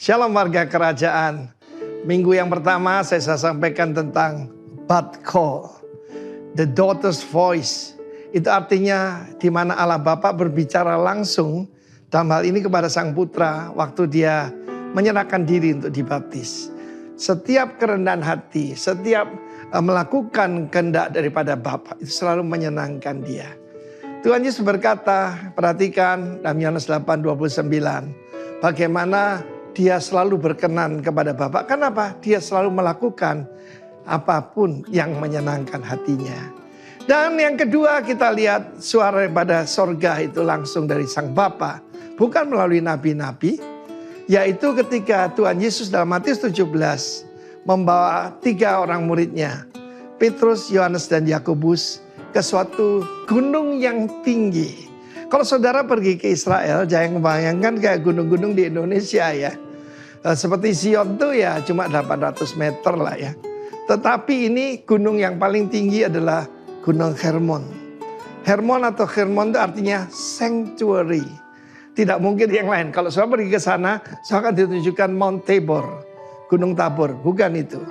Shalom warga kerajaan. Minggu yang pertama saya sampaikan tentang Bad Call, the daughter's voice. Itu artinya di mana Allah Bapa berbicara langsung dalam hal ini kepada sang putra waktu dia menyerahkan diri untuk dibaptis. Setiap kerendahan hati, setiap melakukan kehendak daripada Bapa itu selalu menyenangkan dia. Tuhan Yesus berkata, perhatikan dalam Yohanes 8:29, bagaimana dia selalu berkenan kepada Bapa. Kenapa? Dia selalu melakukan apapun yang menyenangkan hatinya. Dan yang kedua kita lihat suara pada sorga itu langsung dari sang Bapa. Bukan melalui nabi-nabi. Yaitu ketika Tuhan Yesus dalam Matius 17 membawa 3 orang muridnya. Petrus, Yohanes dan Yakobus ke suatu gunung yang tinggi. Kalau saudara pergi ke Israel, jangan membayangkan kayak gunung-gunung di Indonesia ya. Seperti Zion tuh ya cuma 800 meter lah ya. Tetapi ini gunung yang paling tinggi adalah Gunung Hermon. Hermon atau Hermon itu artinya sanctuary. Tidak mungkin yang lain. Kalau saya pergi ke sana, saya akan ditunjukkan Mount Tabor. Gunung Tabor, bukan itu.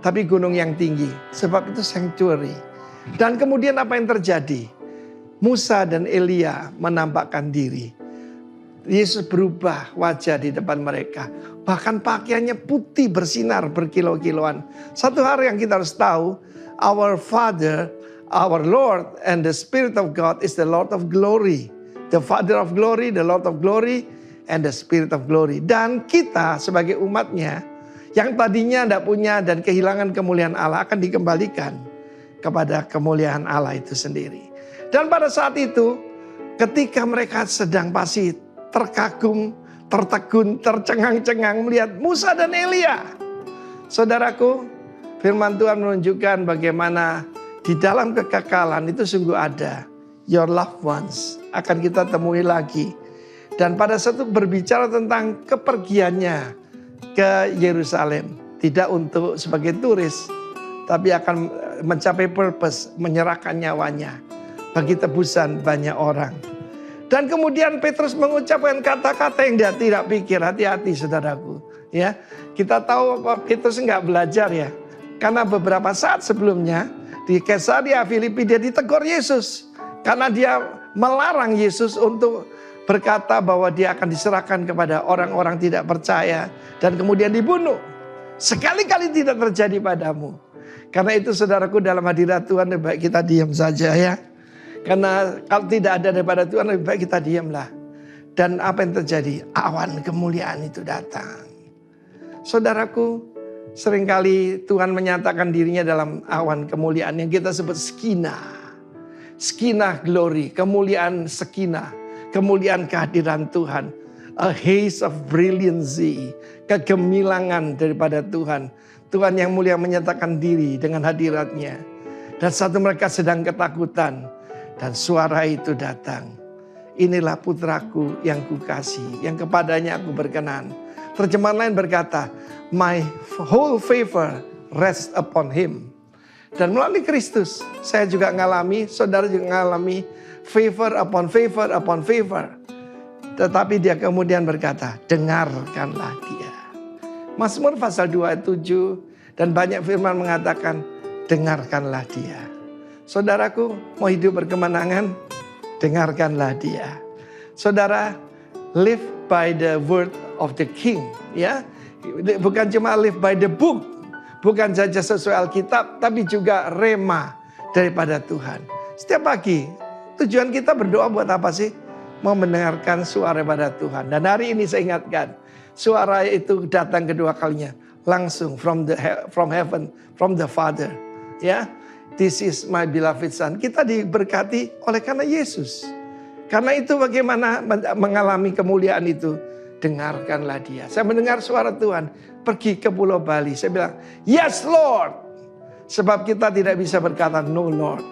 Tapi gunung yang tinggi. Sebab itu sanctuary. Dan kemudian apa yang terjadi? Musa dan Elia menampakkan diri. Yesus berubah wajah di depan mereka. Bahkan pakaiannya putih bersinar berkilau-kilauan. Satu hal yang kita harus tahu, our Father, our Lord and the Spirit of God is the Lord of glory. The Father of glory, the Lord of glory and the Spirit of glory. Dan kita sebagai umatnya yang tadinya tidak punya dan kehilangan kemuliaan Allah akan dikembalikan kepada kemuliaan Allah itu sendiri. Dan pada saat itu ketika mereka sedang pasti terkagum, tertegun, tercengang-cengang melihat Musa dan Elia. Saudaraku, firman Tuhan menunjukkan bagaimana di dalam kekekalan itu sungguh ada. Your loved ones akan kita temui lagi. Dan pada saat itu berbicara tentang kepergiannya ke Yerusalem. Tidak untuk sebagai turis, tapi akan mencapai purpose, menyerahkan nyawanya bagi tebusan banyak orang. Dan kemudian Petrus mengucapkan kata-kata yang dia tidak pikir. Hati-hati saudaraku. Ya, kita tahu Petrus enggak belajar ya. Karena beberapa saat sebelumnya di Kaisarea Filipi dia ditegur Yesus. Karena dia melarang Yesus untuk berkata bahwa dia akan diserahkan kepada orang-orang tidak percaya. Dan kemudian dibunuh. Sekali-kali tidak terjadi padamu. Karena itu saudaraku dalam hadirat Tuhan lebih baik kita diam saja ya. Karena kalau tidak ada daripada Tuhan lebih baik kita diamlah. Dan apa yang terjadi? Awan kemuliaan itu datang. Saudaraku, seringkali Tuhan menyatakan dirinya dalam awan kemuliaan yang kita sebut Shekinah. Shekinah glory, kemuliaan Shekinah, kemuliaan kehadiran Tuhan. A haze of brilliancy, kegemilangan daripada Tuhan. Tuhan yang mulia menyatakan diri dengan hadiratnya. Dan satu mereka sedang ketakutan. Dan suara itu datang. Inilah putraku yang kukasihi, yang kepadanya aku berkenan. Terjemahan lain berkata, my whole favor rests upon him. Dan melalui Kristus, saya juga mengalami, saudara juga mengalami favor upon favor upon favor. Tetapi dia kemudian berkata, dengarkanlah dia. Mazmur pasal 27 dan banyak firman mengatakan, dengarkanlah dia. Saudaraku, mau hidup berkemenangan, dengarkanlah dia. Saudara, live by the word of the king. Ya, bukan cuma live by the book. Bukan saja sesuai Alkitab, tapi juga rema daripada Tuhan. Setiap pagi, tujuan kita berdoa buat apa sih? Mau mendengarkan suara daripada Tuhan. Dan hari ini saya ingatkan, suara itu datang kedua kalinya. Langsung from heaven, from the Father. Ya. This is my beloved son. Kita diberkati oleh karena Yesus. Karena itu bagaimana mengalami kemuliaan itu. Dengarkanlah dia. Saya mendengar suara Tuhan. Pergi ke Pulau Bali. Saya bilang, yes Lord. Sebab kita tidak bisa berkata no Lord.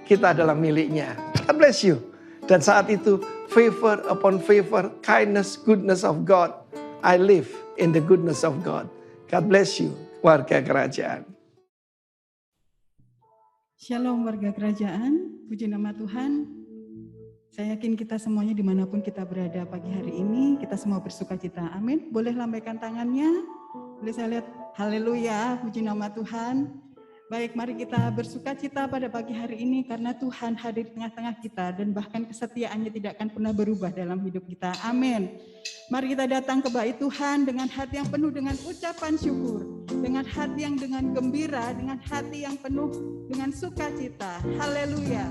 Kita adalah miliknya. God bless you. Dan saat itu favor upon favor, kindness, goodness of God. I live in the goodness of God. God bless you, warga kerajaan. Shalom warga kerajaan, puji nama Tuhan. Saya yakin kita semuanya dimanapun kita berada pagi hari ini, kita semua bersuka cita. Amin. Boleh lambaikan tangannya. Boleh saya lihat. Haleluya, puji nama Tuhan. Baik, mari kita bersuka cita pada pagi hari ini karena Tuhan hadir di tengah-tengah kita dan bahkan kesetiaannya tidak akan pernah berubah dalam hidup kita. Amin. Mari kita datang ke bait Tuhan dengan hati yang penuh dengan ucapan syukur, dengan hati yang dengan gembira, dengan hati yang penuh dengan sukacita. Haleluya.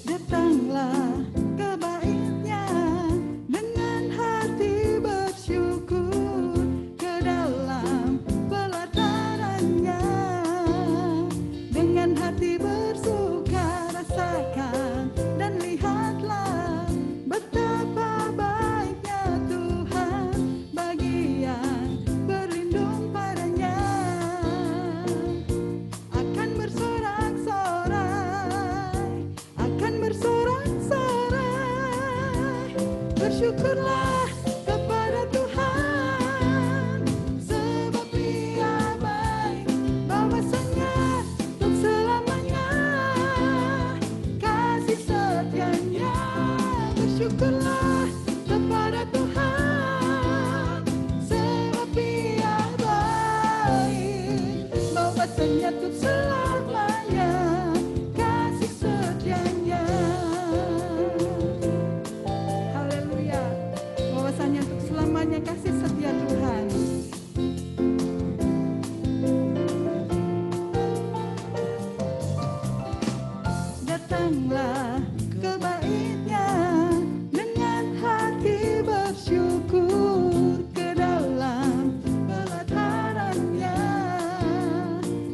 Datanglah ke bait-Nya dengan hati bersyukur, ke dalam pelataran-Nya dengan hati bersuka rasakan dan lihatlah betapa baiknya Tuhan bagi yang berlindung padanya. Akan bersorak-sorai, akan bersorak-sorai, bersyukurlah kepada Tuhan, sebab Dia baik, bahwasanya untuk selamanya kasih setia-Nya. Bersyukurlah kepada Tuhan, sebab Dia baik, bahwasanya untuk selamanya kasih setia-Nya. Haleluya, bahwasanya untuk selamanya kasih setia Tuhan. Datanglah ke bait-Nya dengan hati bersyukur, ke dalam pelataran-Nya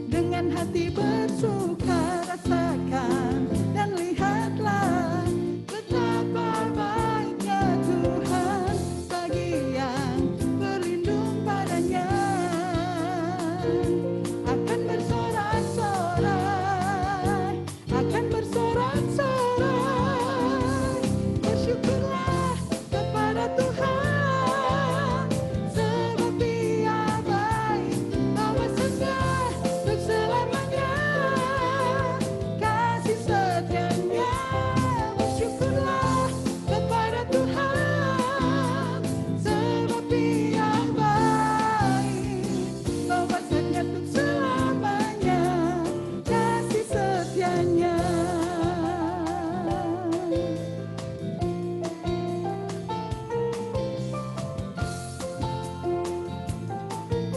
dengan hati bersuka rasakan dan lihatlah betapa baiknya Tuhan bagi yang berlindung padanya. Akan bersorak-sorai, akan bersorak-sorai, bersyukurlah kepada Tuhan, sebab Dia baik, bahwasanya untuk selamanya kasih setia-Nya. Bersyukurlah kepada Tuhan, sebab Dia baik, bahwasanya untuk selamanya kasih setia-Nya.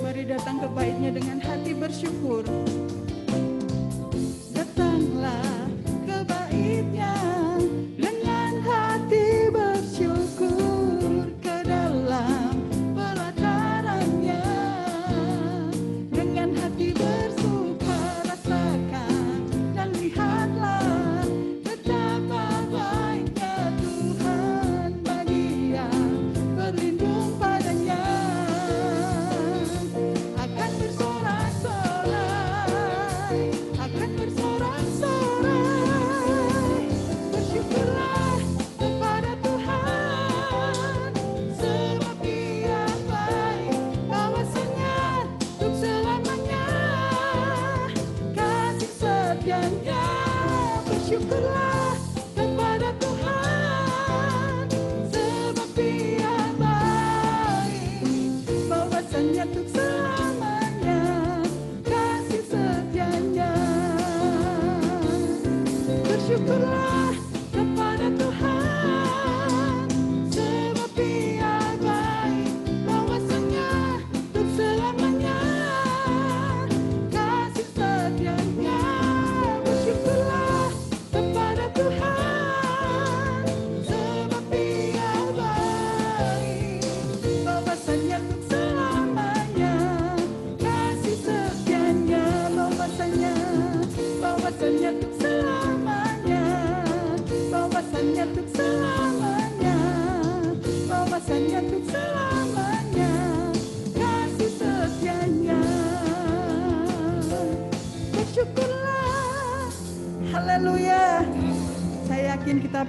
Mari datang ke bait-Nya dengan hati bersyukur. Datanglah ke bait-Nya dengan hati bersyukur, ke dalam pelataran-Nya dengan hati bersuka rasakan dan lihatlah betapa baiknya Tuhan bagi yang berlindung padanya. Akan bersorak-sorai, akan bersorak-sorai, bersyukurlah kepada Tuhan, sebab Dia baik, bahwasanya untuk selamanya kasih setia-Nya. Bersyukurlah kepada Tuhan, sebab Dia baik, bahwasanya untuk selamanya kasih setia-Nya. Bersyukurlah kepada Tuhan, sebab Dia baik, bahwasanya untuk selamanya kasih setia-Nya. Bersyukurlah kepada Tuhan, sebab Dia baik, bahwasanya untuk selamanya kasih setia-Nya. Bahwasanya untuk selamanya, bahwasanya untuk selamanya, bahwasanya untuk selamanya kasih setia-Nya. Bersyukurlah. Haleluya. Saya yakin kita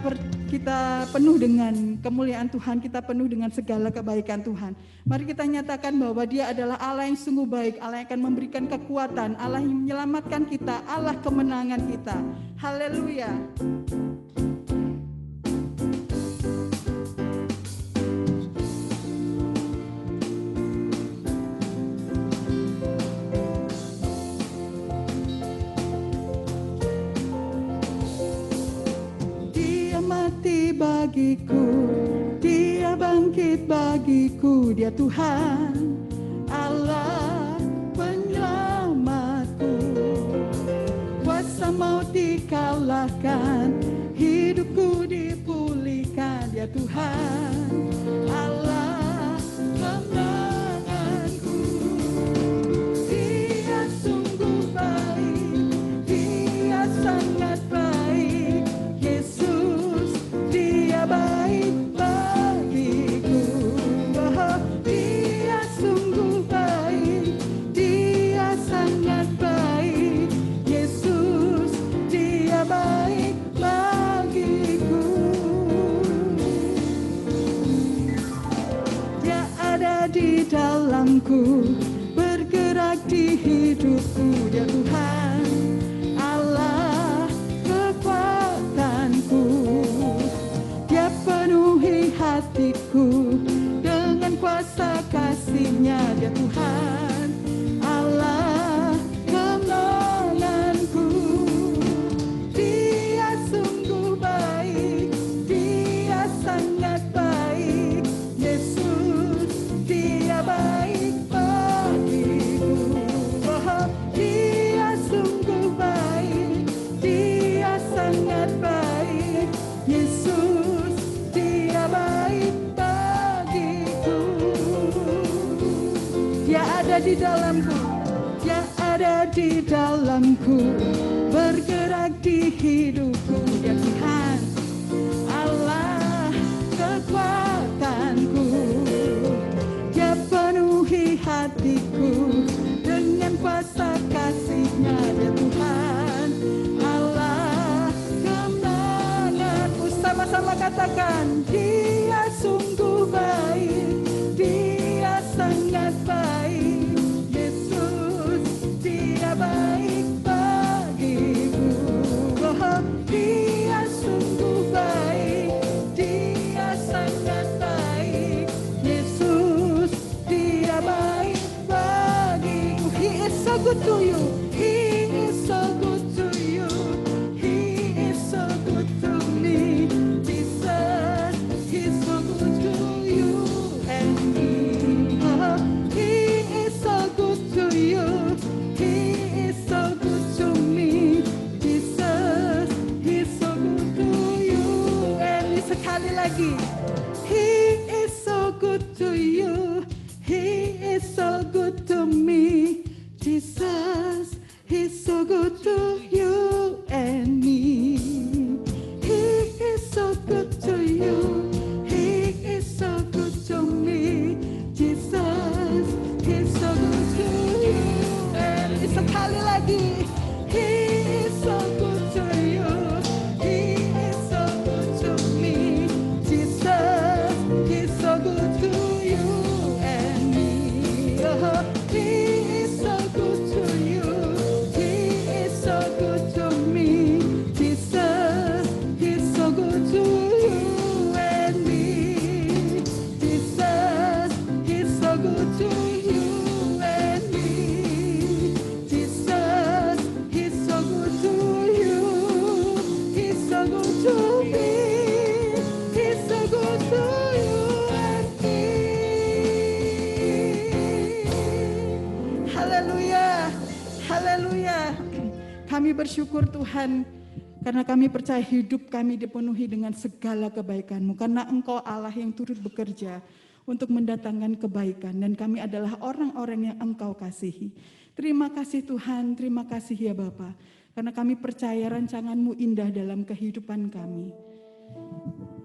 kita penuh dengan kemuliaan Tuhan, kita penuh dengan segala kebaikan Tuhan. Mari kita nyatakan bahwa Dia adalah Allah yang sungguh baik, Allah yang akan memberikan kekuatan, Allah yang menyelamatkan kita, Allah kemenangan kita. Haleluya. Bagiku, Dia bangkit bagiku, Dia Tuhan, Allah penyelamatku. Kuasa maut dikalahkan, hidupku dipulihkan, Dia Tuhan, Allah kemenanganku. Dia sungguh baik, Dia sangat baik, Yesus baik bagiku. Oh, Dia sungguh baik, Dia sangat baik, Yesus, Dia baik bagiku. Dia ada di dalamku, bergerak di hidupku, Dia Tuhan, Allah kekuatanku. Penuhi hatiku dengan kuasa kasih-Nya, Dia Tuhan, Allah kemenanganku. Dia sungguh baik, Dia sangat baik, Yesus, Dia baik bagiku. Oh, Dia sungguh baik, Dia sangat baik, Yesus, baik bagiku. Dia ada di dalamku, Dia ada di dalamku, bergerak di hidupku, Dia Tuhan, Allah kekuatanku. Dia penuhi hatiku dengan kuasa kasih-Nya, Dia Tuhan, Allah kemenanganku. Sama-sama katakan, Dia sungguh baik, Dia sangat baik, Yesus, Dia baik bagiku. Oh, Dia sungguh baik, Dia sangat baik, Yesus, Dia baik bagiku. He is so good to you, He is so good to you, He is so good to me. He is so good to you, He is so good to me, Jesus, He's so good to you and me. He is so good to you, He is so good to me, Jesus, He's so good to you and me. Sekali lagi, He is so good to you, He is so good to me, Jesus, He's so good to you and me. Oh, He is so good to you, He is so good to me, Jesus, He's so good to you and me. Jesus, He's so good to you and me. Jesus, He's so good to you, He's so good to me, He's so good to you and me. Haleluya, haleluya. Kami bersyukur Tuhan, karena kami percaya hidup kami dipenuhi dengan segala kebaikan-Mu, karena Engkau Allah yang turut bekerja untuk mendatangkan kebaikan, dan kami adalah orang-orang yang Engkau kasihi. Terima kasih Tuhan, terima kasih ya Bapa, karena kami percaya rancangan-Mu indah dalam kehidupan kami.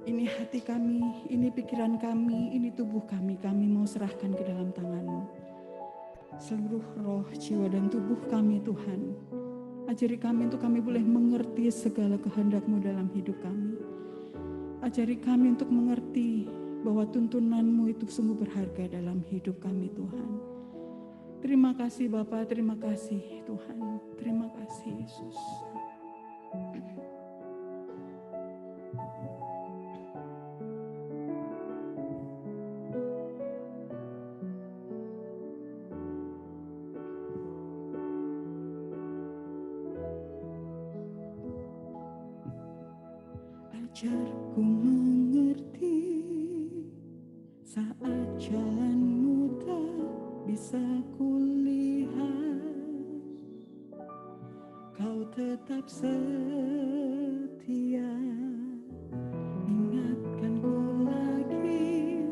Ini hati kami, ini pikiran kami, ini tubuh kami mau serahkan ke dalam tangan-Mu. Seluruh roh, jiwa, dan tubuh kami Tuhan, ajari kami untuk kami boleh mengerti segala kehendak-Mu dalam hidup kami. Ajari kami untuk mengerti bahwa tuntunan-Mu itu sungguh berharga dalam hidup kami Tuhan. Terima kasih Bapa, terima kasih Tuhan, terima kasih Yesus. Ajarku mengerti saat jalanmu tak bisa kulihat, kau tetap setia. Ingatkan ku lagi,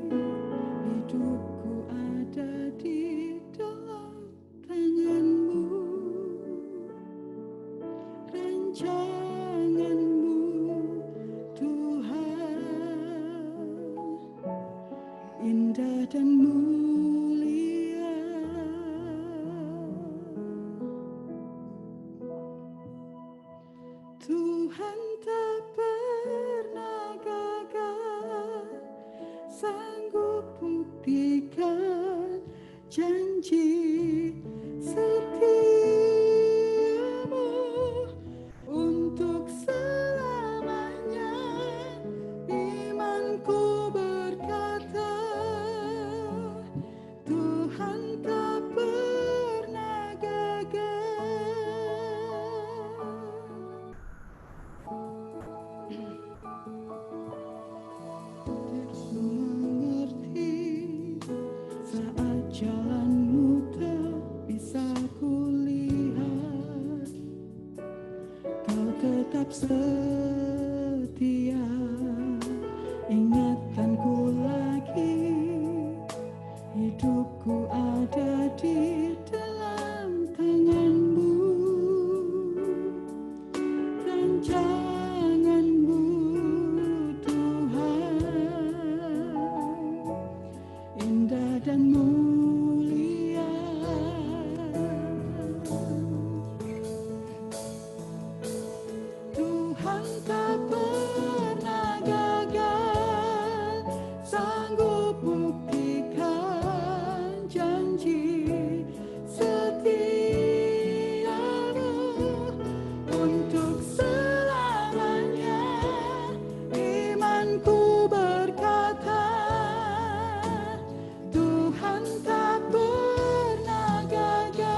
hidupku ada di dalam tangan-Mu, rancangan-Mu indah dan mulia. Tuhan tak pernah gagal, sanggup buktikan janji setiamu untuk selamanya. Imanku berkata, Tuhan tak pernah gagal. Ku mengerti saat jalanmu tak bisa kulihat, kau tetap setia. Ingatkan ku lagi, hidupku ada di dalam tangan-Mu, rancangan-Mu Tuhan, indah dan mulia. Tuhan tak pernah gagal, sanggup buktikan janji setiamu untuk selamanya. Imanku berkata, Tuhan tak pernah gagal.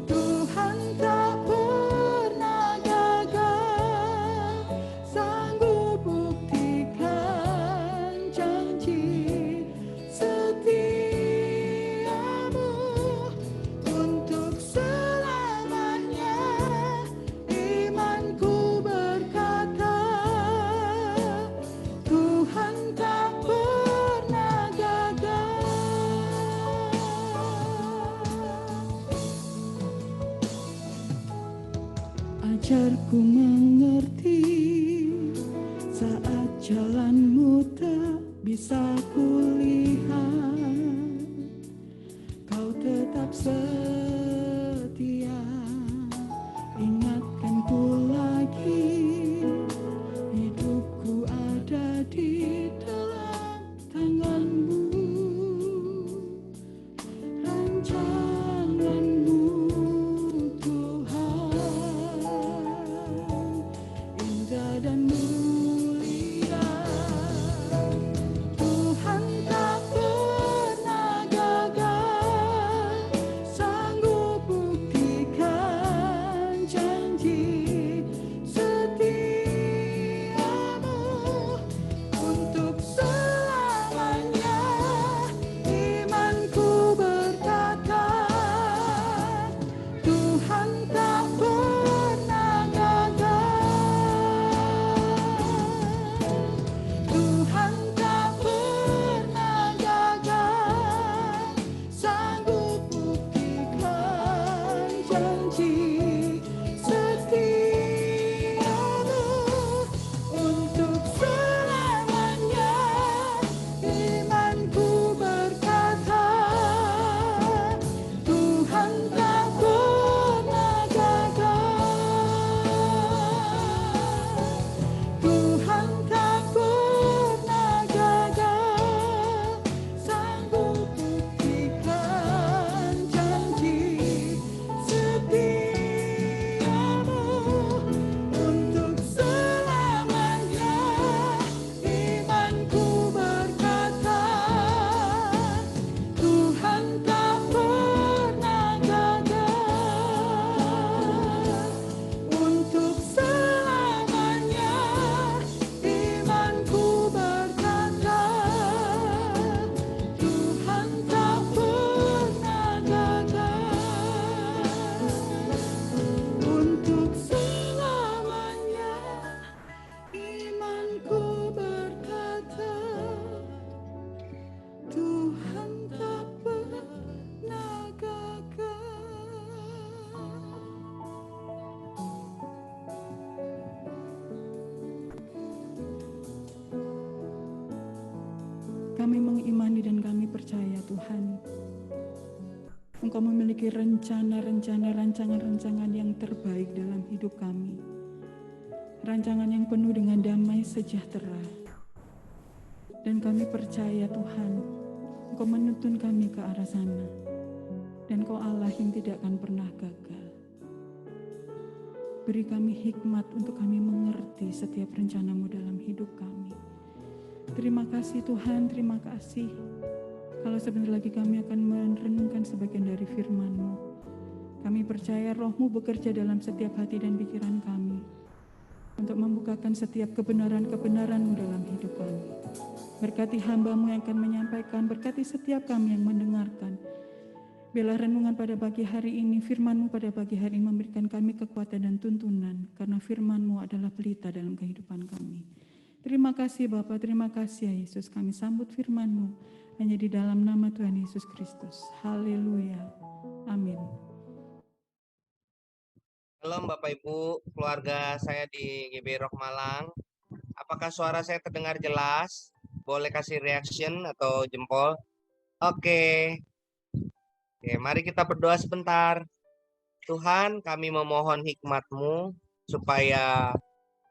Tuhan tak pernah gagal, sanggup buktikan janji setiamu untuk selamanya. Imanku berkata, Tuhan tak pernah gagal. Ajarku mengerti saat jalanmu tak bisa kulihat, kau tetap setia. Ingatkan ku lagi, hidupku ada di dalam tangan-Mu, rancangan-Mu Tuhan, indah dan mulia. Tuhan tak pernah gagal, Tuhan. Engkau memiliki rencana-rencana, rancangan-rancangan yang terbaik dalam hidup kami. Rancangan yang penuh dengan damai sejahtera. Dan kami percaya Tuhan, Engkau menuntun kami ke arah sana. Dan Kau Allah yang tidak akan pernah gagal. Beri kami hikmat untuk kami mengerti setiap rencana-Mu dalam hidup kami. Terima kasih Tuhan, terima kasih. Kalau sebentar lagi kami akan merenungkan sebagian dari firman-Mu. Kami percaya Roh-Mu bekerja dalam setiap hati dan pikiran kami. Untuk membukakan setiap kebenaran-kebenaran-Mu dalam hidup kami. Berkati hamba-Mu yang akan menyampaikan, berkati setiap kami yang mendengarkan. Biarlah renungan pada pagi hari ini, firman-Mu pada pagi hari ini memberikan kami kekuatan dan tuntunan, karena firman-Mu adalah pelita dalam kehidupan kami. Terima kasih Bapa, terima kasih ya Yesus, kami sambut firman-Mu hanya di dalam nama Tuhan Yesus Kristus. Haleluya. Amin. Halo Bapak Ibu, keluarga saya di GB Rock Malang. Apakah suara saya terdengar jelas? Boleh kasih reaction atau jempol? Oke, mari kita berdoa sebentar. Tuhan, kami memohon hikmat-Mu supaya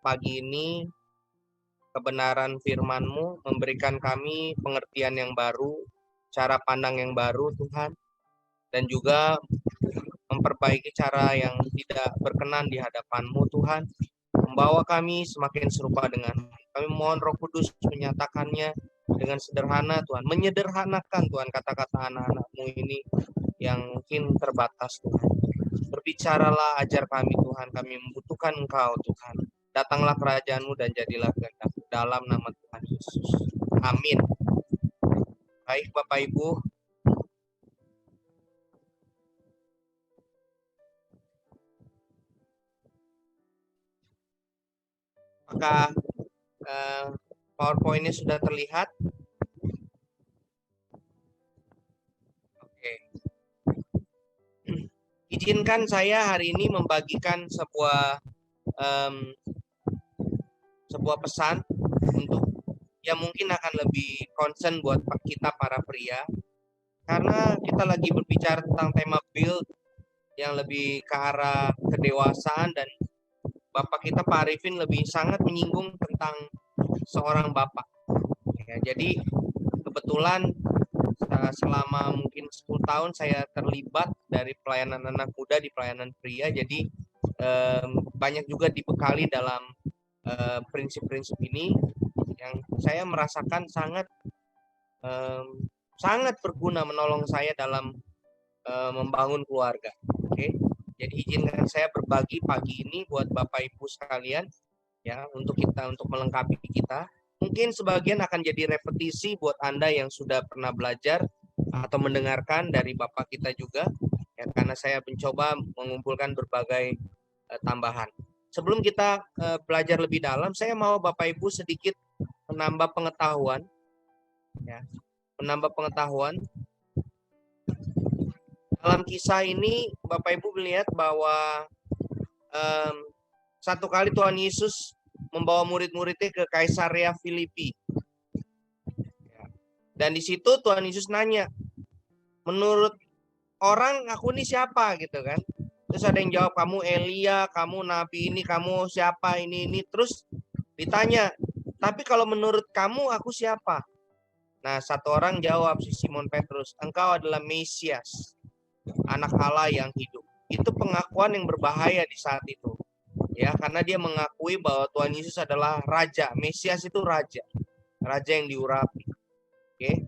pagi ini kebenaran firman-Mu memberikan kami pengertian yang baru, cara pandang yang baru Tuhan, dan juga memperbaiki cara yang tidak berkenan di hadapan-Mu Tuhan, membawa kami semakin serupa dengan kami mohon Roh Kudus menyatakannya dengan sederhana Tuhan, menyederhanakan Tuhan kata-kata anak-anak-Mu ini yang mungkin terbatas Tuhan. Berbicaralah, ajar kami Tuhan, kami membutuhkan Engkau Tuhan. Datanglah kerajaan-Mu dan jadilah kehendak dalam nama Tuhan Yesus. Amin. Baik Bapak Ibu, apakah PowerPoint-nya sudah terlihat? Oke. Izinkan saya hari ini membagikan sebuah pesan untuk yang mungkin akan lebih concern buat kita para pria. Karena kita lagi berbicara tentang tema build yang lebih ke arah kedewasaan, dan Bapak kita Pak Arifin lebih sangat menyinggung tentang seorang bapak. Ya, jadi kebetulan selama mungkin 10 tahun saya terlibat dari pelayanan anak muda di pelayanan pria, jadi banyak juga dibekali dalam prinsip-prinsip ini yang saya merasakan sangat berguna, menolong saya dalam membangun keluarga. Oke. Jadi izinkan saya berbagi pagi ini buat Bapak Ibu sekalian ya, untuk melengkapi kita. Mungkin sebagian akan jadi repetisi buat Anda yang sudah pernah belajar atau mendengarkan dari Bapak kita juga ya, karena saya mencoba mengumpulkan berbagai tambahan. Sebelum kita belajar lebih dalam, saya mau Bapak Ibu sedikit menambah pengetahuan ya. Dalam kisah ini Bapak Ibu melihat bahwa satu kali Tuhan Yesus membawa murid-muridnya ke Kaisarea Filipi. Dan di situ Tuhan Yesus nanya, menurut orang aku ini siapa gitu kan? Terus ada yang jawab, kamu Elia, kamu Nabi ini, kamu siapa ini. Terus ditanya, tapi kalau menurut kamu aku siapa? Nah, satu orang jawab, si Simon Petrus, engkau adalah Mesias, anak Allah yang hidup. Itu pengakuan yang berbahaya di saat itu. Ya, karena dia mengakui bahwa Tuhan Yesus adalah raja. Mesias itu raja. Raja yang diurapi. Oke.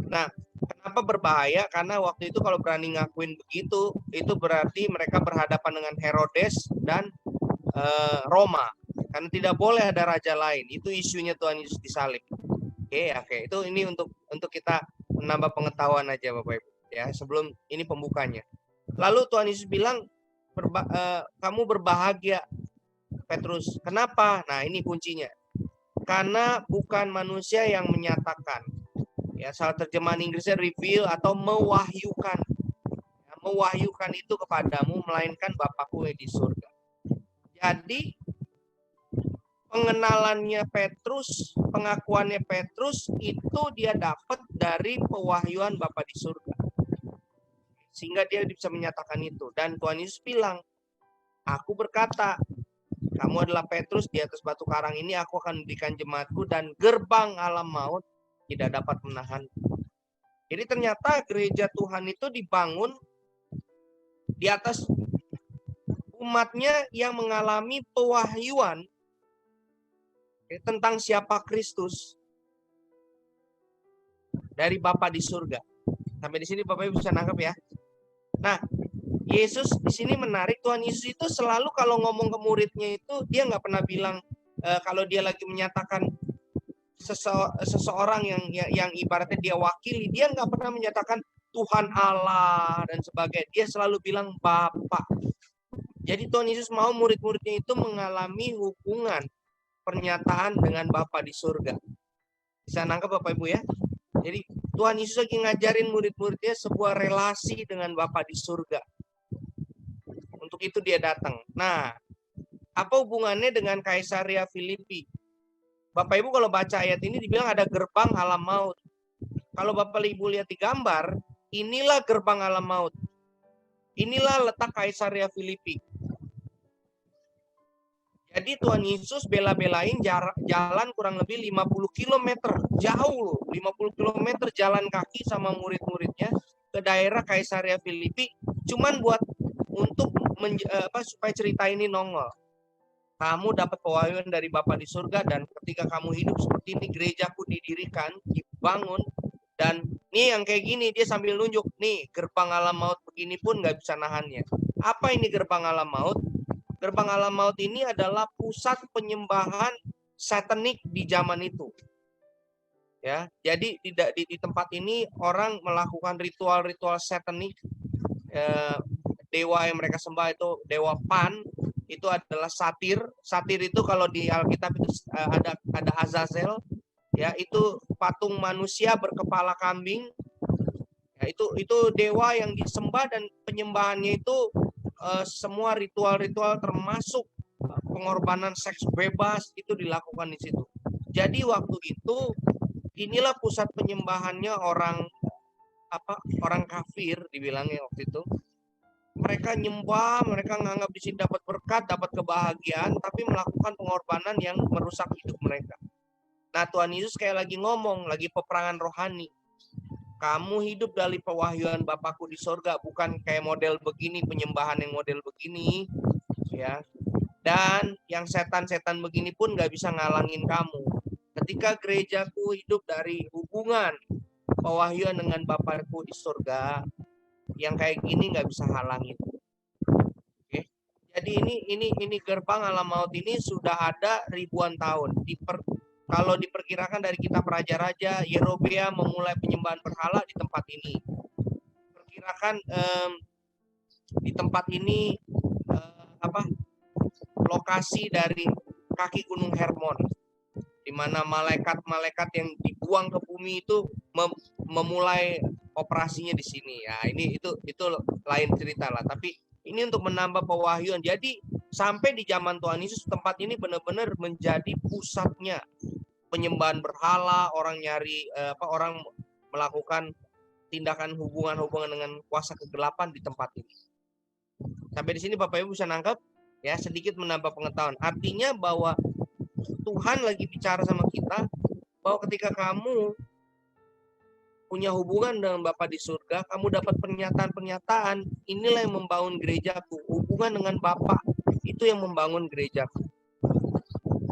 Nah, kenapa berbahaya? Karena waktu itu kalau berani ngakuin begitu, itu berarti mereka berhadapan dengan Herodes dan Roma. Karena tidak boleh ada raja lain. Itu isunya Tuhan Yesus disalib. Oke. Itu ini untuk kita menambah pengetahuan aja Bapak Ibu. Ya, sebelum ini pembukanya. Lalu Tuhan Yesus bilang, kamu berbahagia Petrus. Kenapa? Nah, ini kuncinya. Karena bukan manusia yang menyatakan. Ya, salah terjemahan Inggrisnya reveal atau mewahyukan. Ya, mewahyukan itu kepadamu, melainkan Bapakku yang di surga. Jadi, pengenalannya Petrus, pengakuannya Petrus itu dia dapat dari pewahyuan Bapa di surga. Sehingga dia bisa menyatakan itu. Dan Tuhan Yesus bilang, aku berkata, kamu adalah Petrus, di atas batu karang ini aku akan mendirikan jemaatku, dan gerbang alam maut tidak dapat menahan. Jadi ternyata gereja Tuhan itu dibangun di atas umatnya yang mengalami pewahyuan tentang siapa Kristus dari Bapa di surga. Sampai di sini Bapak Ibu bisa nangkep ya. Nah, Yesus di sini menarik. Tuhan Yesus itu selalu kalau ngomong ke muridnya itu dia nggak pernah bilang kalau dia lagi menyatakan seseorang yang ibaratnya dia wakili, dia nggak pernah menyatakan Tuhan Allah dan sebagainya. Dia selalu bilang Bapa. Jadi Tuhan Yesus mau murid-muridnya itu mengalami hubungan pernyataan dengan Bapa di surga. Bisa nangkep Bapak Ibu ya? Jadi Tuhan Yesus lagi ngajarin murid-muridnya sebuah relasi dengan Bapa di surga. Untuk itu dia datang. Nah, apa hubungannya dengan Kaisaria Filipi? Bapak Ibu kalau baca ayat ini dibilang ada gerbang alam maut. Kalau Bapak Ibu lihat di gambar, inilah gerbang alam maut. Inilah letak Kaisaria Filipi. Jadi Tuhan Yesus bela-belain jalan kurang lebih 50 km. Jauh loh, 50 km jalan kaki sama murid-muridnya ke daerah Kaisaria Filipi. Cuman buat untuk supaya cerita ini nongol. Kamu dapat pewahyuan dari Bapa di surga, dan ketika kamu hidup seperti ini, gerejaku didirikan, dibangun, dan nih yang kayak gini, dia sambil nunjuk, nih gerbang alam maut begini pun nggak bisa nahannya. Apa ini gerbang alam maut? Gerbang alam maut ini adalah pusat penyembahan satanik di zaman itu. Ya, jadi di tempat ini orang melakukan ritual-ritual satanik. Dewa yang mereka sembah itu dewa Pan, itu adalah satir. Satir itu kalau di Alkitab itu ada Azazel, ya itu patung manusia berkepala kambing. Ya, itu dewa yang disembah, dan penyembahannya itu semua ritual-ritual termasuk pengorbanan seks bebas itu dilakukan di situ. Jadi waktu itu inilah pusat penyembahannya orang kafir dibilangnya waktu itu. Mereka nyembah, mereka nganggap di sini dapat berkat, dapat kebahagiaan, tapi melakukan pengorbanan yang merusak hidup mereka. Nah, Tuhan Yesus kayak lagi ngomong, lagi peperangan rohani. Kamu hidup dari pewahyuan Bapakku di sorga, bukan kayak model begini, penyembahan yang model begini, ya. Dan yang setan-setan begini pun nggak bisa ngalangin kamu. Ketika gerejaku hidup dari hubungan pewahyuan dengan Bapakku di sorga, yang kayak gini nggak bisa halangin. Oke. Jadi ini gerbang alam maut ini sudah ada ribuan tahun. Kalau diperkirakan dari kitab Raja-Raja, Yerobeam memulai penyembahan berhala di tempat ini. Perkirakan di tempat ini lokasi dari kaki Gunung Hermon, di mana malaikat-malaikat yang dibuang ke bumi itu memulai operasinya di sini. Ya, itu lain cerita lah. Tapi ini untuk menambah pewahyuan. Jadi sampai di zaman Tuhan Yesus tempat ini benar-benar menjadi pusatnya penyembahan berhala, orang orang melakukan tindakan hubungan dengan kuasa kegelapan di tempat ini. Sampai di sini Bapak Ibu bisa nangkep ya, sedikit menambah pengetahuan. Artinya bahwa Tuhan lagi bicara sama kita bahwa ketika kamu punya hubungan dengan Bapa di surga, kamu dapat pernyataan-pernyataan, inilah yang membangun gerejaku. Hubungan dengan Bapa itu yang membangun gerejaku.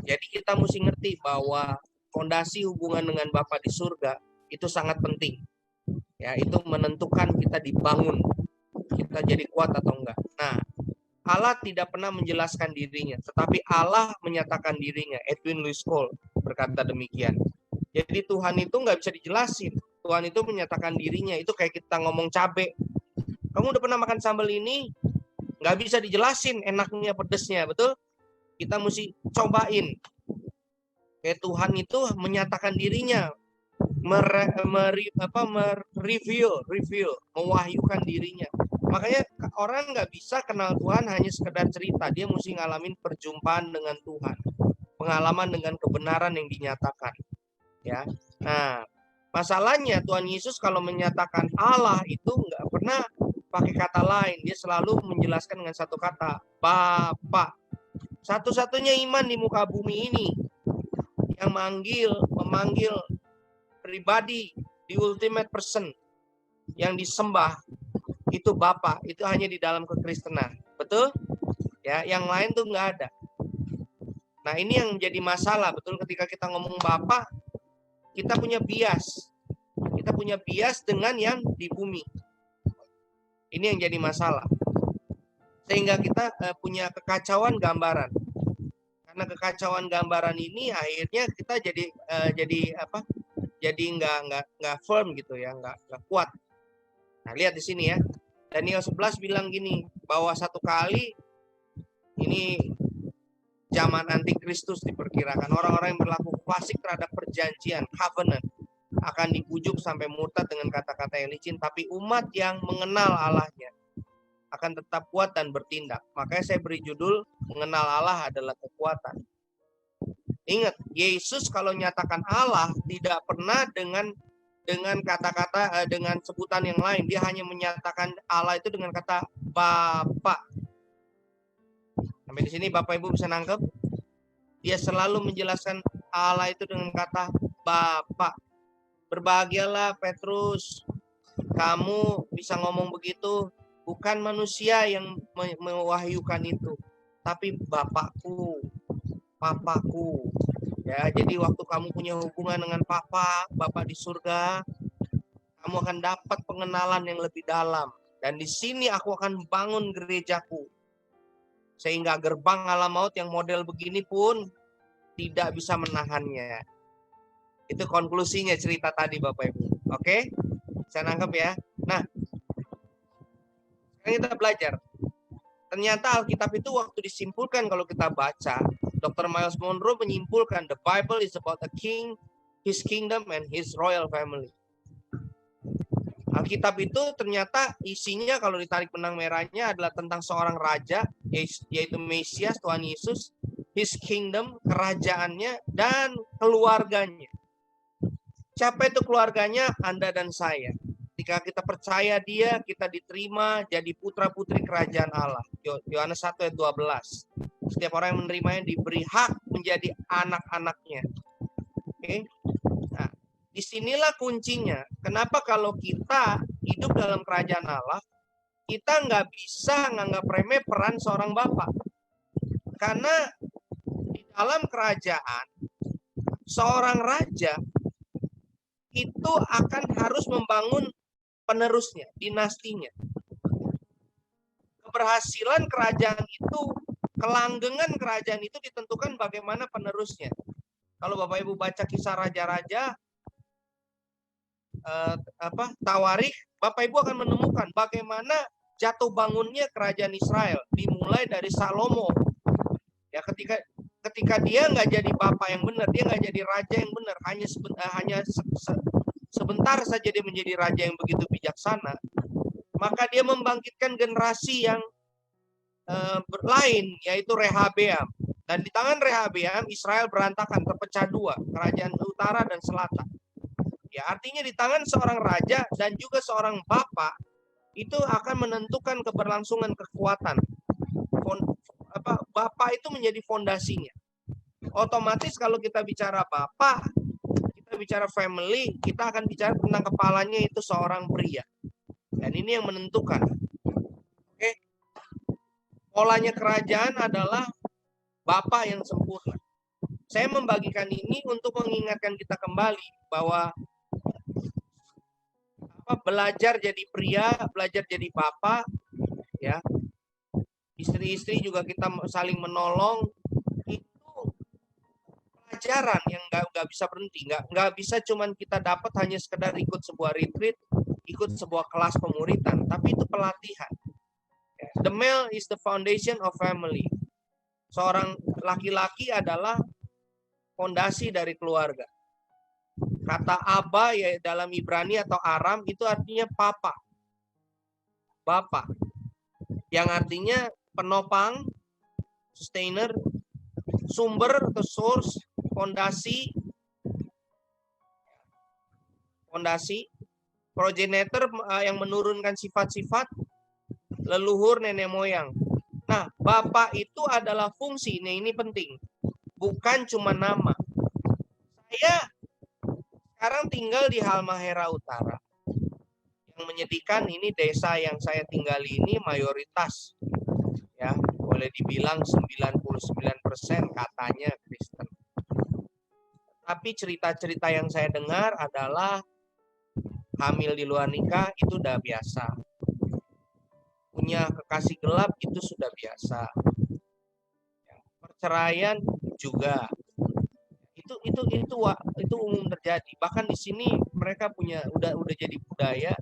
Jadi kita mesti ngerti bahwa fondasi hubungan dengan Bapa di surga itu sangat penting. Ya, itu menentukan kita dibangun, kita jadi kuat atau enggak. Nah, Allah tidak pernah menjelaskan dirinya, tetapi Allah menyatakan dirinya. Edwin Louis Cole berkata demikian. Jadi Tuhan itu nggak bisa dijelasin. Tuhan itu menyatakan dirinya. Itu kayak kita ngomong cabai. Kamu udah pernah makan sambal ini? Nggak bisa dijelasin enaknya, pedesnya, betul? Kita mesti cobain. Kayak Tuhan itu menyatakan dirinya, review, mewahyukan dirinya. Makanya orang nggak bisa kenal Tuhan hanya sekedar cerita. Dia mesti ngalamin perjumpaan dengan Tuhan, pengalaman dengan kebenaran yang dinyatakan. Ya, nah Masalahnya Tuhan Yesus kalau menyatakan Allah itu nggak pernah pakai kata lain. Dia selalu menjelaskan dengan satu kata, Bapa. Satu-satunya iman di muka bumi ini yang memanggil pribadi, the ultimate person yang disembah itu Bapa. Itu hanya di dalam kekristenan. Betul? Ya, yang lain tuh nggak ada. Nah, ini yang menjadi masalah, betul, ketika kita ngomong Bapa, kita punya bias. Kita punya bias dengan yang di bumi. Ini yang jadi masalah. Sehingga kita punya kekacauan gambaran. Karena kekacauan gambaran ini akhirnya kita jadi nggak firm gitu ya, nggak kuat. Nah, lihat di sini ya. Daniel 11 bilang gini, bahwa satu kali ini zaman antikristus diperkirakan, orang-orang yang berlaku fasik terhadap perjanjian, covenant, akan dibujuk sampai murtad dengan kata-kata yang licin, tapi umat yang mengenal Allahnya akan tetap kuat dan bertindak. Makanya saya beri judul, mengenal Allah adalah kekuatan. Ingat, Yesus kalau nyatakan Allah tidak pernah dengan kata-kata, dengan sebutan yang lain. Dia hanya menyatakan Allah itu dengan kata Bapa. Sampai di sini Bapak Ibu bisa nangkep? Dia selalu menjelaskan Allah itu dengan kata Bapa. Berbahagialah Petrus, kamu bisa ngomong begitu, bukan manusia yang mewahyukan itu, tapi Bapakku, Papaku. Ya, jadi waktu kamu punya hubungan dengan Bapak di surga, kamu akan dapat pengenalan yang lebih dalam. Dan di sini aku akan bangun gerejaku. Sehingga gerbang alam maut yang model begini pun tidak bisa menahannya. Itu konklusinya cerita tadi Bapak Ibu. Oke? Saya nangkep ya. Nah, sekarang kita belajar. Ternyata Alkitab itu waktu disimpulkan kalau kita baca, Dr. Miles Monroe menyimpulkan the Bible is about a king, his kingdom, and his royal family. Alkitab itu ternyata isinya kalau ditarik benang merahnya adalah tentang seorang raja, yaitu Mesias, Tuhan Yesus, his kingdom, kerajaannya, dan keluarganya. Siapa itu keluarganya? Anda dan saya. Ketika kita percaya dia, kita diterima jadi putra-putri kerajaan Allah. Yohanes 1 ayat 12. Setiap orang yang menerimanya diberi hak menjadi anak-anaknya. Oke. Nah, disinilah kuncinya. Kenapa kalau kita hidup dalam kerajaan Allah, kita nggak bisa nganggap remeh peran seorang bapak. Karena di dalam kerajaan, seorang raja itu akan harus membangun penerusnya, dinastinya. Keberhasilan kerajaan itu, kelanggengan kerajaan itu ditentukan bagaimana penerusnya. Kalau Bapak Ibu baca kisah raja-raja, Tawarikh, Bapak Ibu akan menemukan bagaimana jatuh bangunnya kerajaan Israel, dimulai dari Salomo. Ya, ketika dia nggak jadi bapak yang benar, dia nggak jadi raja yang benar, hanya sebentar saja dia menjadi raja yang begitu bijaksana, maka dia membangkitkan generasi yang lain, yaitu Rehabeam. Dan di tangan Rehabeam, Israel berantakan, terpecah dua, kerajaan utara dan selatan. Ya, artinya di tangan seorang raja dan juga seorang bapak, itu akan menentukan keberlangsungan kekuatan. Bapak itu menjadi fondasinya. Otomatis kalau kita bicara bapak, kita bicara family, kita akan bicara tentang kepalanya itu seorang pria. Dan ini yang menentukan. Oke. Polanya kerajaan adalah bapak yang sempurna. Saya membagikan ini untuk mengingatkan kita kembali bahwa belajar jadi pria, belajar jadi bapak, ya. Istri-istri juga kita saling menolong, itu pelajaran yang nggak bisa berhenti, nggak bisa cuman kita dapat hanya sekedar ikut sebuah retreat, ikut sebuah kelas pemuritan, tapi itu pelatihan. The male is the foundation of family. Seorang laki-laki adalah fondasi dari keluarga. Kata Aba ya dalam Ibrani atau Aram itu artinya papa, bapak, yang artinya penopang, sustainer, sumber atau source, fondasi fondasi, progenitor yang menurunkan sifat-sifat leluhur nenek moyang. Nah, bapak itu adalah fungsi. Nah, ini penting. Bukan cuma nama. Saya sekarang tinggal di Halmahera Utara. Yang menyedihkan ini desa yang saya tinggali ini mayoritas, ya boleh dibilang 99% katanya Kristen. Tapi cerita-cerita yang saya dengar adalah hamil di luar nikah itu udah biasa. Punya kekasih gelap itu sudah biasa. Perceraian juga. Itu umum terjadi. Bahkan di sini mereka punya udah jadi budaya.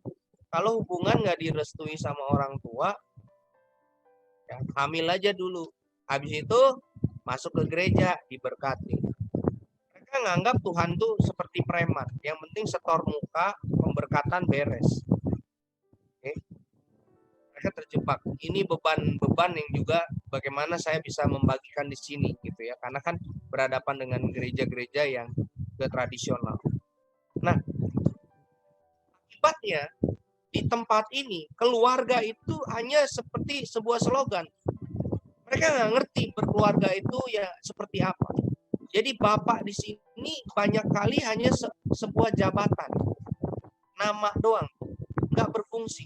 Kalau hubungan nggak direstui sama orang tua, ya, hamil aja dulu. Habis itu masuk ke gereja diberkati. Mereka nganggap Tuhan tuh seperti preman. Yang penting setor muka, pemberkatan beres. Oke. Mereka terjebak. Ini beban yang juga bagaimana saya bisa membagikan di sini gitu ya. Karena kan berhadapan dengan gereja-gereja yang tradisional. Nah, akibatnya di tempat ini keluarga itu hanya seperti sebuah slogan. Mereka nggak ngerti berkeluarga itu ya seperti apa. Jadi bapak di sini banyak kali hanya sebuah jabatan, nama doang, nggak berfungsi.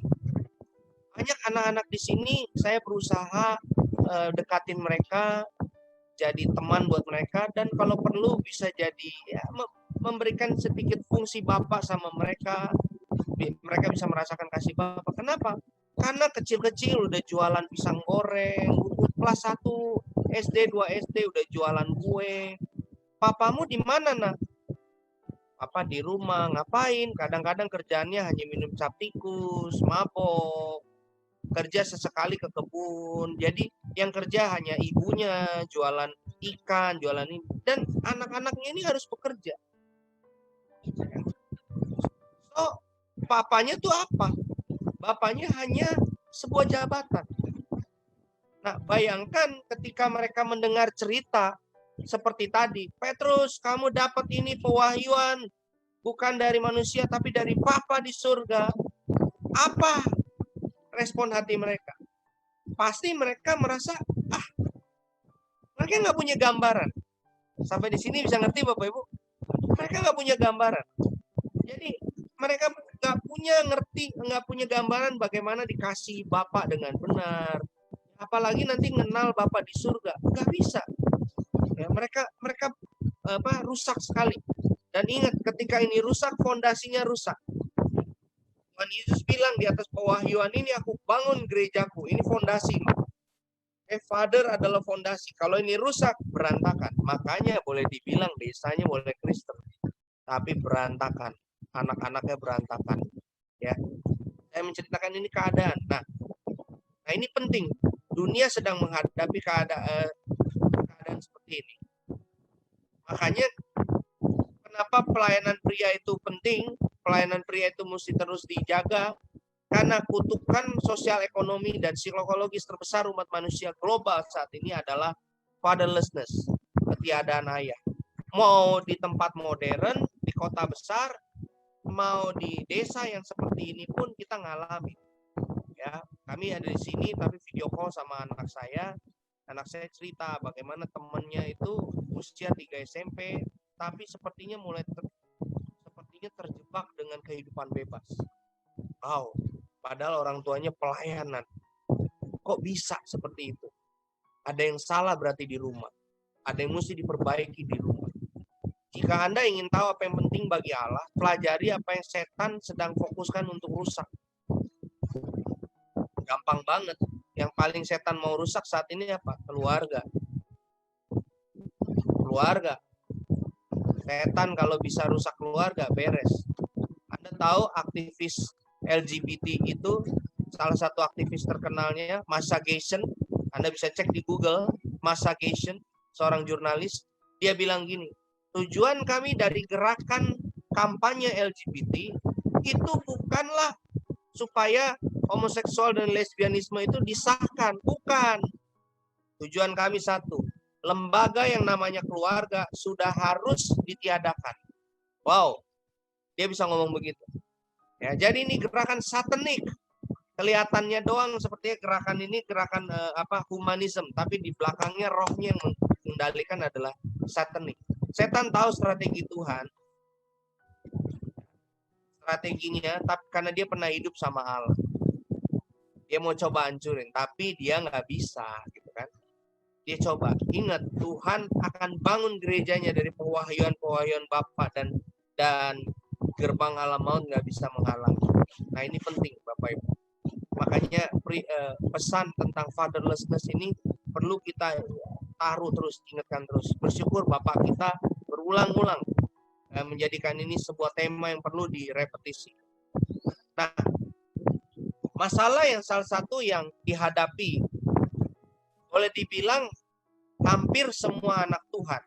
Banyak anak-anak di sini saya berusaha dekatin mereka, jadi teman buat mereka, dan kalau perlu bisa jadi ya, memberikan sedikit fungsi bapak sama mereka. Mereka bisa merasakan kasih bapak. Kenapa? Karena kecil-kecil udah jualan pisang goreng, kelas 1 SD, 2 SD udah jualan kue. Papamu di mana, nak? Papa di rumah, ngapain? Kadang-kadang kerjaannya hanya minum cap tikus, mabok, kerja sesekali ke kebun. Jadi yang kerja hanya ibunya, jualan ikan, jualan ini. Dan anak-anaknya ini harus bekerja. So, papanya tuh apa? Bapaknya hanya sebuah jabatan. Nah, bayangkan ketika mereka mendengar cerita seperti tadi, Petrus, kamu dapat ini pewahyuan bukan dari manusia tapi dari Bapa di surga. Apa respon hati mereka? Pasti mereka merasa, mereka nggak punya gambaran. Sampai di sini bisa ngerti Bapak Ibu? Mereka nggak punya gambaran. Jadi mereka nggak punya gambaran bagaimana dikasih Bapak dengan benar. Apalagi nanti kenal Bapak di surga, nggak bisa. Ya, mereka rusak sekali. Dan ingat, ketika ini rusak, fondasinya rusak. Tuhan Yesus bilang di atas pewahyuan ini, aku bangun gerejaku. Ini fondasi. Father adalah fondasi. Kalau ini rusak, berantakan. Makanya boleh dibilang desanya boleh Kristen, tapi berantakan. Anak-anaknya berantakan. Ya, saya menceritakan ini keadaan. Nah ini penting. Dunia sedang menghadapi keadaan seperti ini. Makanya kenapa pelayanan pria itu penting? Pelayanan pria itu mesti terus dijaga. Karena kutukan sosial ekonomi dan psikologis terbesar umat manusia global saat ini adalah fatherlessness, ketiadaan ayah. Mau di tempat modern, di kota besar, mau di desa yang seperti ini pun kita ngalami. Ya, kami ada di sini tapi video call sama anak saya. Anak saya cerita bagaimana temannya itu usia 3 SMP, tapi sepertinya terjebak dengan kehidupan bebas. Wow, padahal orang tuanya pelayanan. Kok bisa seperti itu? Ada yang salah berarti di rumah. Ada yang mesti diperbaiki di rumah. Jika Anda ingin tahu apa yang penting bagi Allah, pelajari apa yang setan sedang fokuskan untuk rusak. Gampang banget. Yang paling setan mau rusak saat ini apa? Keluarga. Keluarga. Setan kalau bisa rusak keluarga, beres. Anda tahu aktivis LGBT itu, salah satu aktivis terkenalnya, Masha Gessen. Anda bisa cek di Google, Masha Gessen, seorang jurnalis. Dia bilang gini, tujuan kami dari gerakan kampanye LGBT itu bukanlah supaya homoseksual dan lesbianisme itu disahkan. Bukan. Tujuan kami satu. Lembaga yang namanya keluarga sudah harus ditiadakan. Wow. Dia bisa ngomong begitu. Ya, jadi ini gerakan satanik. Kelihatannya doang sepertinya gerakan ini gerakan humanisme, tapi di belakangnya rohnya yang mengendalikan adalah satanik. Setan tahu strategi Tuhan, strateginya, tapi karena dia pernah hidup sama Allah, dia mau coba hancurin, tapi dia nggak bisa, gitu kan? Dia coba. Ingat, Tuhan akan bangun gerejanya dari pewahyuan Bapa dan gerbang alam maut nggak bisa menghalangi. Nah ini penting, Bapak Ibu. Makanya pesan tentang fatherlessness ini perlu kita taruh terus, ingatkan terus. Bersyukur Bapak kita berulang-ulang menjadikan ini sebuah tema yang perlu direpetisi. Nah, masalah yang salah satu yang dihadapi, boleh dibilang hampir semua anak Tuhan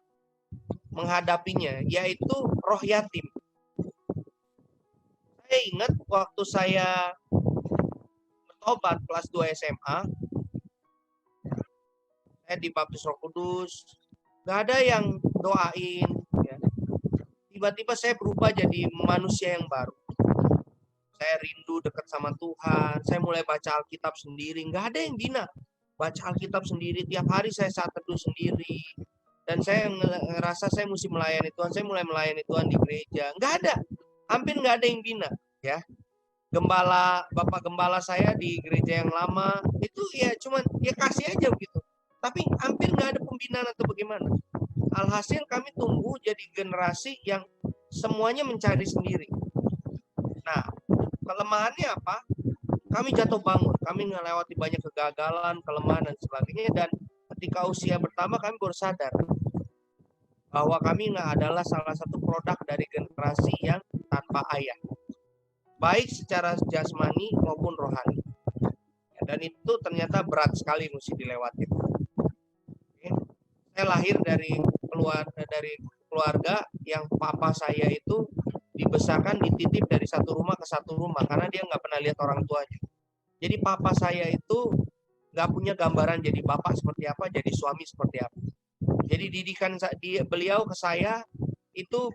menghadapinya, yaitu roh yatim. Saya ingat waktu saya bertobat kelas 2 SMA, saya dibaptis Roh Kudus, gak ada yang doain, ya. Tiba-tiba saya berubah jadi manusia yang baru. Saya rindu dekat sama Tuhan, saya mulai baca Alkitab sendiri, gak ada yang bina. Baca Alkitab sendiri, tiap hari saya saat teduh sendiri. Dan saya ngerasa saya mesti melayani Tuhan, saya mulai melayani Tuhan di gereja. Gak ada, hampir gak ada yang bina, ya. Bapak gembala saya di gereja yang lama itu ya cuman ya kasih aja begitu, tapi hampir nggak ada pembinaan atau bagaimana. Alhasil kami tumbuh jadi generasi yang semuanya mencari sendiri. Nah, kelemahannya apa? Kami jatuh bangun, kami melewati banyak kegagalan, kelemahan dan sebagainya, dan ketika usia bertambah kami baru sadar bahwa kami nggak adalah salah satu produk dari generasi yang tanpa ayah, baik secara jasmani maupun rohani. Dan itu ternyata berat sekali mesti dilewati. Saya lahir dari keluarga yang papa saya itu dibesarkan, dititip dari satu rumah ke satu rumah karena dia nggak pernah lihat orang tuanya. Jadi papa saya itu nggak punya gambaran jadi bapak seperti apa, jadi suami seperti apa. Jadi didikan beliau ke saya itu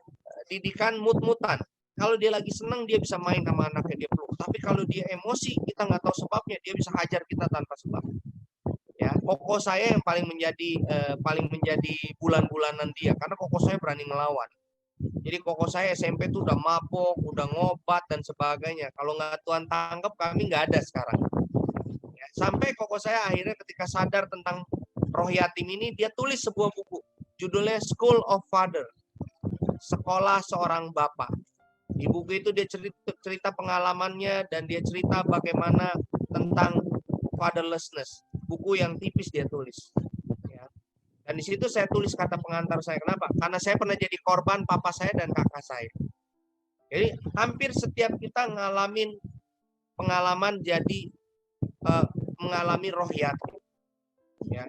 didikan mut-mutan. Kalau dia lagi senang dia bisa main sama anaknya, dia peluk. Tapi kalau dia emosi, kita nggak tahu sebabnya, dia bisa hajar kita tanpa sebab. Ya, koko saya yang paling menjadi bulan-bulanan dia, karena koko saya berani melawan. Jadi koko saya SMP tuh udah mabok, udah ngobat dan sebagainya. Kalau nggak Tuhan tangkap, kami nggak ada sekarang. Ya, sampai koko saya akhirnya ketika sadar tentang roh yatim ini, dia tulis sebuah buku, judulnya School of Father, Sekolah Seorang Bapak. Di buku itu dia cerita pengalamannya dan dia cerita bagaimana tentang fatherlessness. Buku yang tipis dia tulis. Ya. Dan di situ saya tulis kata pengantar saya. Kenapa? Karena saya pernah jadi korban papa saya dan kakak saya. Jadi hampir setiap kita ngalamin pengalaman jadi mengalami roh yatim. Ya.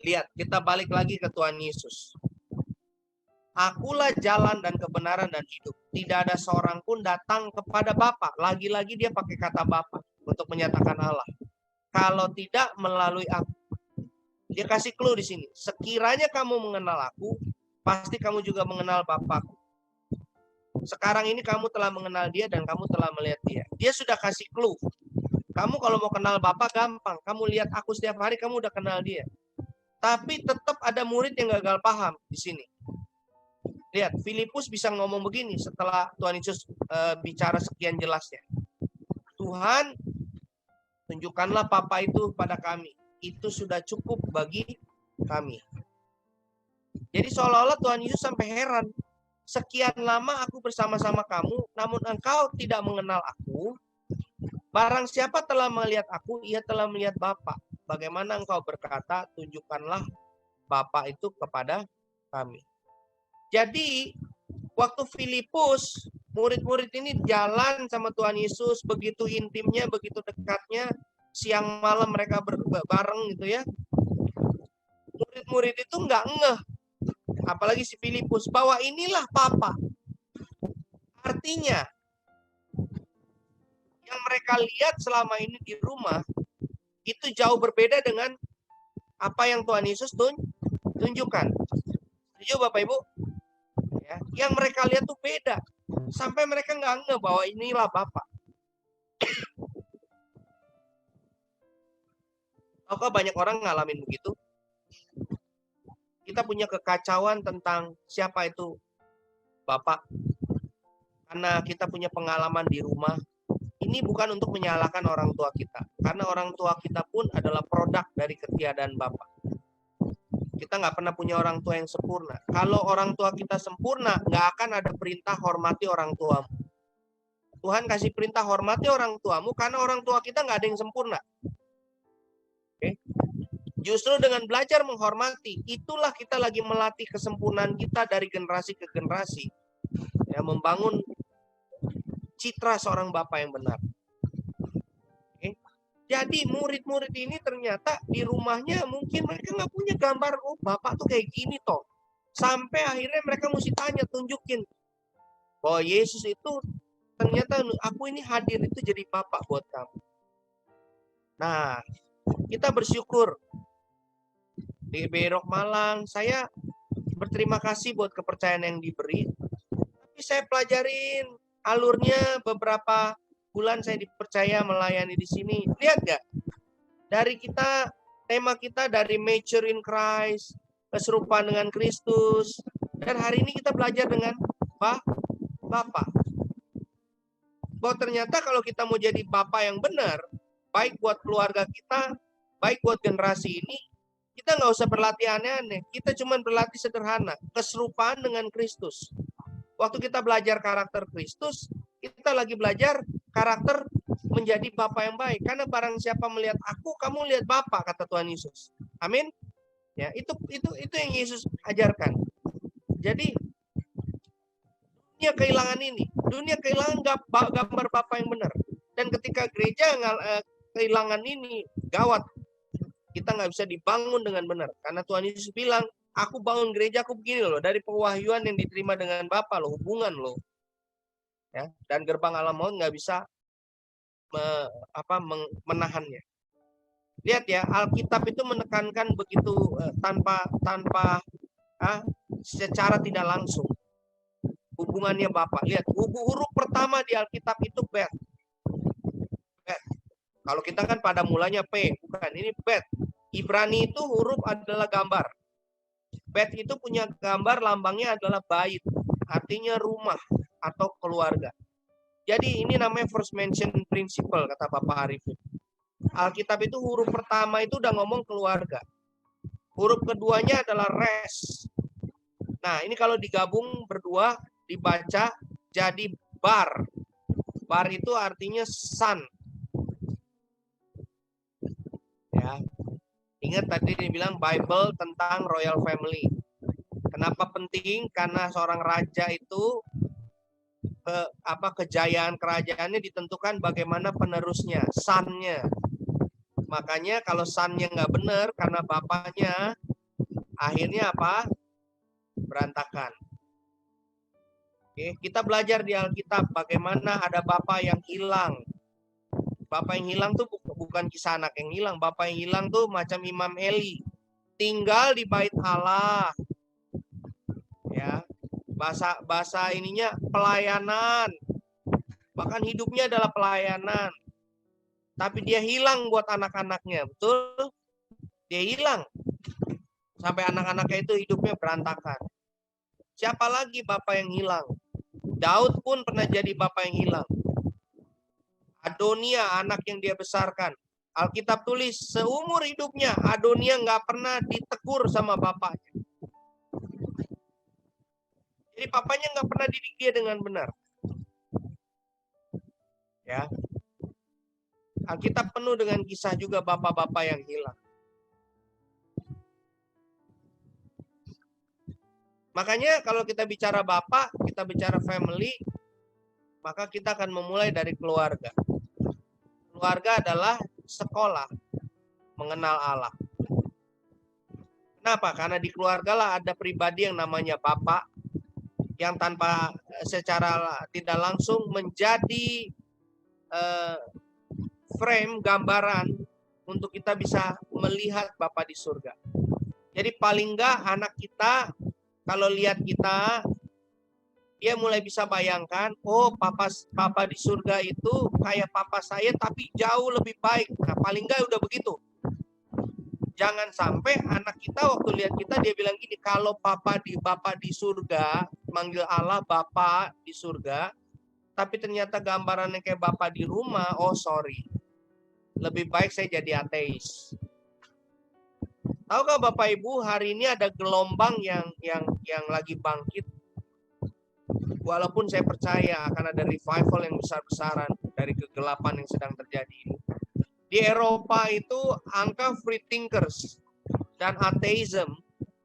Lihat, kita balik lagi ke Tuhan Yesus. Akulah jalan dan kebenaran dan hidup. Tidak ada seorang pun datang kepada Bapa. Lagi-lagi dia pakai kata Bapa untuk menyatakan Allah. Kalau tidak melalui aku. Dia kasih clue di sini. Sekiranya kamu mengenal aku, pasti kamu juga mengenal Bapakku. Sekarang ini kamu telah mengenal dia dan kamu telah melihat dia. Dia sudah kasih clue. Kamu kalau mau kenal Bapa gampang. Kamu lihat aku setiap hari, kamu udah kenal dia. Tapi tetap ada murid yang gagal paham di sini. Lihat, Filipus bisa ngomong begini setelah Tuhan Yesus bicara sekian jelasnya. Tuhan, tunjukkanlah Bapa itu pada kami. Itu sudah cukup bagi kami. Jadi seolah-olah Tuhan Yesus sampai heran. Sekian lama aku bersama-sama kamu, namun engkau tidak mengenal aku. Barang siapa telah melihat aku, ia telah melihat Bapa. Bagaimana engkau berkata, tunjukkanlah Bapa itu kepada kami. Jadi, waktu Filipus, murid-murid ini jalan sama Tuhan Yesus, begitu intimnya, begitu dekatnya, siang malam mereka bareng gitu ya. Murid-murid itu nggak ngeh, apalagi si Filipus, bahwa inilah Bapa. Artinya, yang mereka lihat selama ini di rumah, itu jauh berbeda dengan apa yang Tuhan Yesus tunjukkan. Setuju Bapak Ibu? Ya, yang mereka lihat tuh beda. Sampai mereka nggak ngeh bahwa inilah Bapak. Apakah banyak orang ngalamin begitu? Kita punya kekacauan tentang siapa itu Bapak. Karena kita punya pengalaman di rumah. Ini bukan untuk menyalahkan orang tua kita. Karena orang tua kita pun adalah produk dari ketiadaan Bapak. Kita nggak pernah punya orang tua yang sempurna. Kalau orang tua kita sempurna, nggak akan ada perintah hormati orang tuamu. Tuhan kasih perintah hormati orang tuamu karena orang tua kita nggak ada yang sempurna. Oke? Justru dengan belajar menghormati, itulah kita lagi melatih kesempurnaan kita dari generasi ke generasi. Ya, membangun citra seorang Bapak yang benar. Oke? Jadi murid-murid ini ternyata di rumahnya mungkin mereka nggak punya gambar, oh Bapak tuh kayak gini toh. Sampai akhirnya mereka mesti tanya, tunjukin. Bahwa Yesus itu ternyata aku ini hadir itu jadi Bapak buat kamu. Nah, kita bersyukur. Di Berok Malang, saya berterima kasih buat kepercayaan yang diberi. Tapi saya pelajarin alurnya beberapa bulan saya dipercaya melayani di sini. Lihat gak? Dari kita, tema kita dari mature in Christ, keserupaan dengan Kristus. Dan hari ini kita belajar dengan Bapak. Bahwa ternyata kalau kita mau jadi Bapak yang benar, baik buat keluarga kita, baik buat generasi ini, kita nggak usah berlatih aneh-aneh. Kita cuma berlatih sederhana. Keserupaan dengan Kristus. Waktu kita belajar karakter Kristus, kita lagi belajar karakter menjadi Bapa yang baik. Karena barang siapa melihat aku, kamu lihat Bapa, kata Tuhan Yesus. Amin. Ya, itu yang Yesus ajarkan. Jadi dunia kehilangan ini. Dunia kehilangan gambar Bapa yang benar. Dan ketika gereja kehilangan ini, gawat. Kita nggak bisa dibangun dengan benar. Karena Tuhan Yesus bilang, aku bangun gereja aku begini loh. Dari pewahyuan yang diterima dengan Bapa loh, hubungan loh. Ya, dan gerbang alam maut nggak bisa menahannya. Lihat ya, Alkitab itu menekankan begitu tanpa secara tidak langsung. Hubungannya Bapa. Lihat, huruf pertama di Alkitab itu bet. Kalau kita kan pada mulanya P, bukan, ini bet. Ibrani itu huruf adalah gambar. Bet itu punya gambar, lambangnya adalah bait, artinya rumah atau keluarga. Jadi ini namanya first mention principle, kata Bapak Arifin. Alkitab itu huruf pertama itu udah ngomong keluarga. Huruf keduanya adalah res. Nah, ini kalau digabung berdua, dibaca jadi bar. Bar itu artinya son. Ya. Ingat tadi dibilang Bible tentang royal family. Kenapa penting? Karena seorang raja itu kejayaan kerajaannya ditentukan bagaimana penerusnya, son-nya. Makanya kalau son-nya nggak benar karena bapaknya, akhirnya apa? Berantakan. Oke, kita belajar di Alkitab bagaimana ada bapak yang hilang. Bapak yang hilang tuh bukan kisah anak yang hilang. Bapak yang hilang tuh macam Imam Eli. Tinggal di bait Allah. Ya. Bahasa ininya pelayanan. Bahkan hidupnya adalah pelayanan. Tapi dia hilang buat anak-anaknya. Betul? Dia hilang. Sampai anak-anaknya itu hidupnya berantakan. Siapa lagi bapak yang hilang? Daud pun pernah jadi bapak yang hilang. Adonia, anak yang dia besarkan. Alkitab tulis, seumur hidupnya Adonia nggak pernah ditegur sama bapaknya. Jadi papanya nggak pernah didik dia dengan benar. Ya. Alkitab penuh dengan kisah juga bapak-bapak yang hilang. Makanya kalau kita bicara bapak, kita bicara family, maka kita akan memulai dari keluarga. Keluarga adalah sekolah mengenal Allah. Kenapa? Karena di keluarga lah ada pribadi yang namanya bapak, yang tanpa secara tidak langsung menjadi frame, gambaran untuk kita bisa melihat Bapa di surga. Jadi paling enggak anak kita kalau lihat kita Dia mulai bisa bayangkan, oh papa di surga itu kayak papa saya tapi jauh lebih baik. Nah, paling enggak udah begitu. Jangan sampai anak kita waktu lihat kita dia bilang gini, kalau bapak di surga, manggil Allah bapak di surga, tapi ternyata gambarannya kayak bapak di rumah, oh sorry. Lebih baik saya jadi ateis. Tahukah Bapak Ibu, hari ini ada gelombang yang lagi bangkit. Walaupun saya percaya akan ada revival yang besar-besaran dari kegelapan yang sedang terjadi ini. Di Eropa itu angka free thinkers dan atheism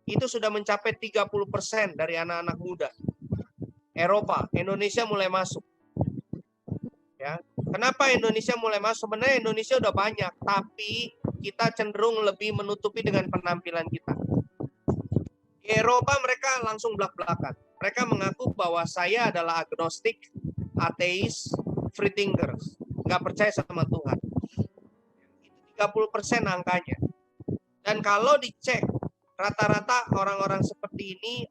itu sudah mencapai 30% dari anak-anak muda. Eropa, Indonesia mulai masuk. Ya. Kenapa Indonesia mulai masuk? Sebenarnya Indonesia udah banyak, tapi kita cenderung lebih menutupi dengan penampilan kita. Di Eropa mereka langsung belak-belakan. Mereka mengaku bahwa saya adalah agnostik, ateis, free thinkers. Nggak percaya sama Tuhan. 30% angkanya. Dan kalau dicek, rata-rata orang-orang seperti ini,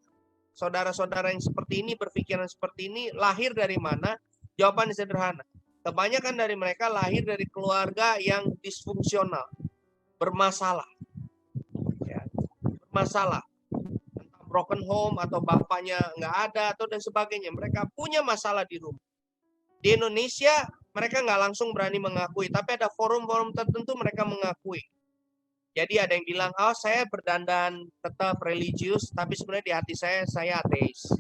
saudara-saudara yang seperti ini, berpikiran seperti ini, lahir dari mana? Jawaban sederhana. Kebanyakan dari mereka lahir dari keluarga yang disfungsional, bermasalah. Ya, bermasalah. Entah broken home, atau bapaknya nggak ada, atau dan sebagainya. Mereka punya masalah di rumah. Di Indonesia, mereka nggak langsung berani mengakui, tapi ada forum-forum tertentu mereka mengakui. Jadi ada yang bilang, oh saya berdandan tetap religius, tapi sebenarnya di hati saya ateis.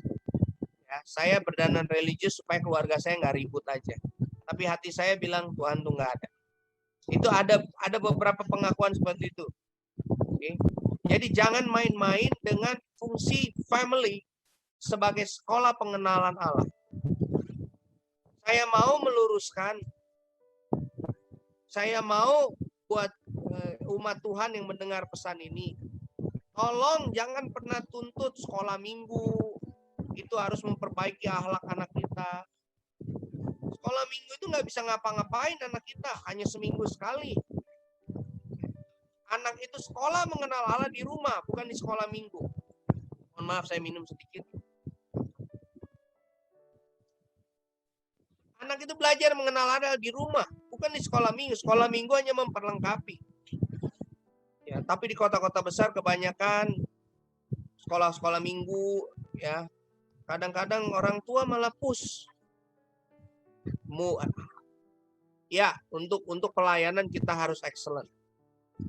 Ya, saya berdandan religius supaya keluarga saya nggak ribut aja. Tapi hati saya bilang Tuhan tuh nggak ada. Itu ada beberapa pengakuan seperti itu. Oke. Jadi jangan main-main dengan fungsi family sebagai sekolah pengenalan Allah. Saya mau meluruskan, saya mau buat umat Tuhan yang mendengar pesan ini, tolong jangan pernah tuntut sekolah minggu itu harus memperbaiki akhlak anak kita. Sekolah minggu itu nggak bisa ngapa-ngapain anak kita, hanya seminggu sekali. Anak itu sekolah mengenal Allah di rumah, bukan di sekolah minggu. Mohon maaf saya minum sedikit. Anak itu belajar mengenal Allah di rumah, bukan di sekolah minggu. Sekolah minggu hanya memperlengkapi. Ya, tapi di kota-kota besar kebanyakan sekolah-sekolah minggu, ya kadang-kadang orang tua malah push. Ya, untuk pelayanan kita harus excellent.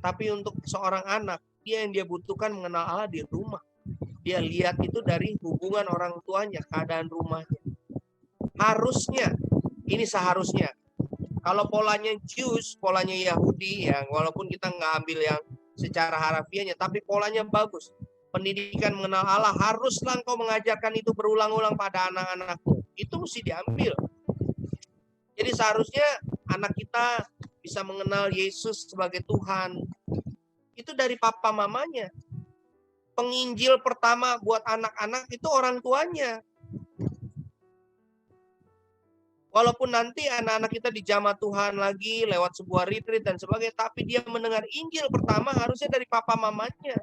Tapi untuk seorang anak, yang dia butuhkan mengenal Allah di rumah. Dia lihat itu dari hubungan orang tuanya, keadaan rumahnya. Harusnya, ini seharusnya. Kalau polanya Jews, polanya Yahudi, ya walaupun kita nggak ambil yang secara harafiahnya, tapi polanya bagus. Pendidikan mengenal Allah, haruslah engkau mengajarkan itu berulang-ulang pada anak-anakmu. Itu mesti diambil. Jadi seharusnya anak kita bisa mengenal Yesus sebagai Tuhan. Itu dari papa mamanya. Penginjil pertama buat anak-anak itu orang tuanya. Walaupun nanti anak-anak kita dijamah Tuhan lagi lewat sebuah retreat dan sebagainya, tapi dia mendengar Injil pertama harusnya dari papa mamanya.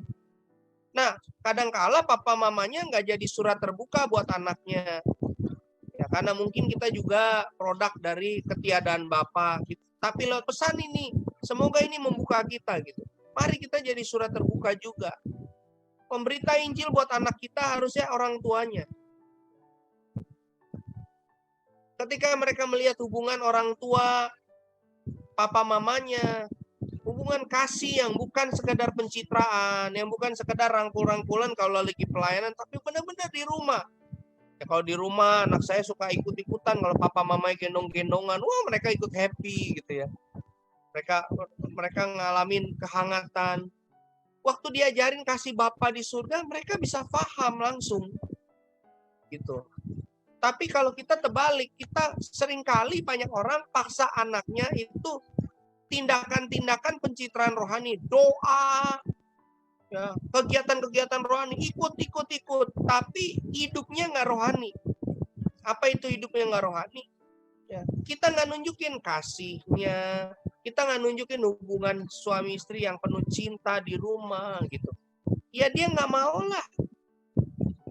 Nah, kadangkala papa mamanya nggak jadi surat terbuka buat anaknya. Ya, karena mungkin kita juga produk dari ketiadaan Bapa. Tapi lewat pesan ini, semoga ini membuka kita gitu. Mari kita jadi surat terbuka juga. Pemberita Injil buat anak kita harusnya orang tuanya. Ketika mereka melihat hubungan orang tua, papa mamanya, hubungan kasih yang bukan sekedar pencitraan, yang bukan sekedar rangkul-rangkulan kalau lagi pelayanan, tapi benar-benar di rumah. Ya, kalau di rumah anak saya suka ikut-ikutan, kalau papa mamanya gendong-gendongan, wah mereka ikut happy gitu ya. Mereka ngalamin kehangatan. Waktu diajarin kasih Bapa di surga, mereka bisa paham langsung. Gitu. Tapi kalau kita terbalik, kita seringkali banyak orang paksa anaknya itu tindakan-tindakan pencitraan rohani, doa, ya, kegiatan-kegiatan rohani, ikut, tapi hidupnya nggak rohani. Apa itu hidupnya nggak rohani? Ya, kita nggak nunjukin kasihnya, kita nggak nunjukin hubungan suami istri yang penuh cinta di rumah gitu. Ya dia nggak mau lah.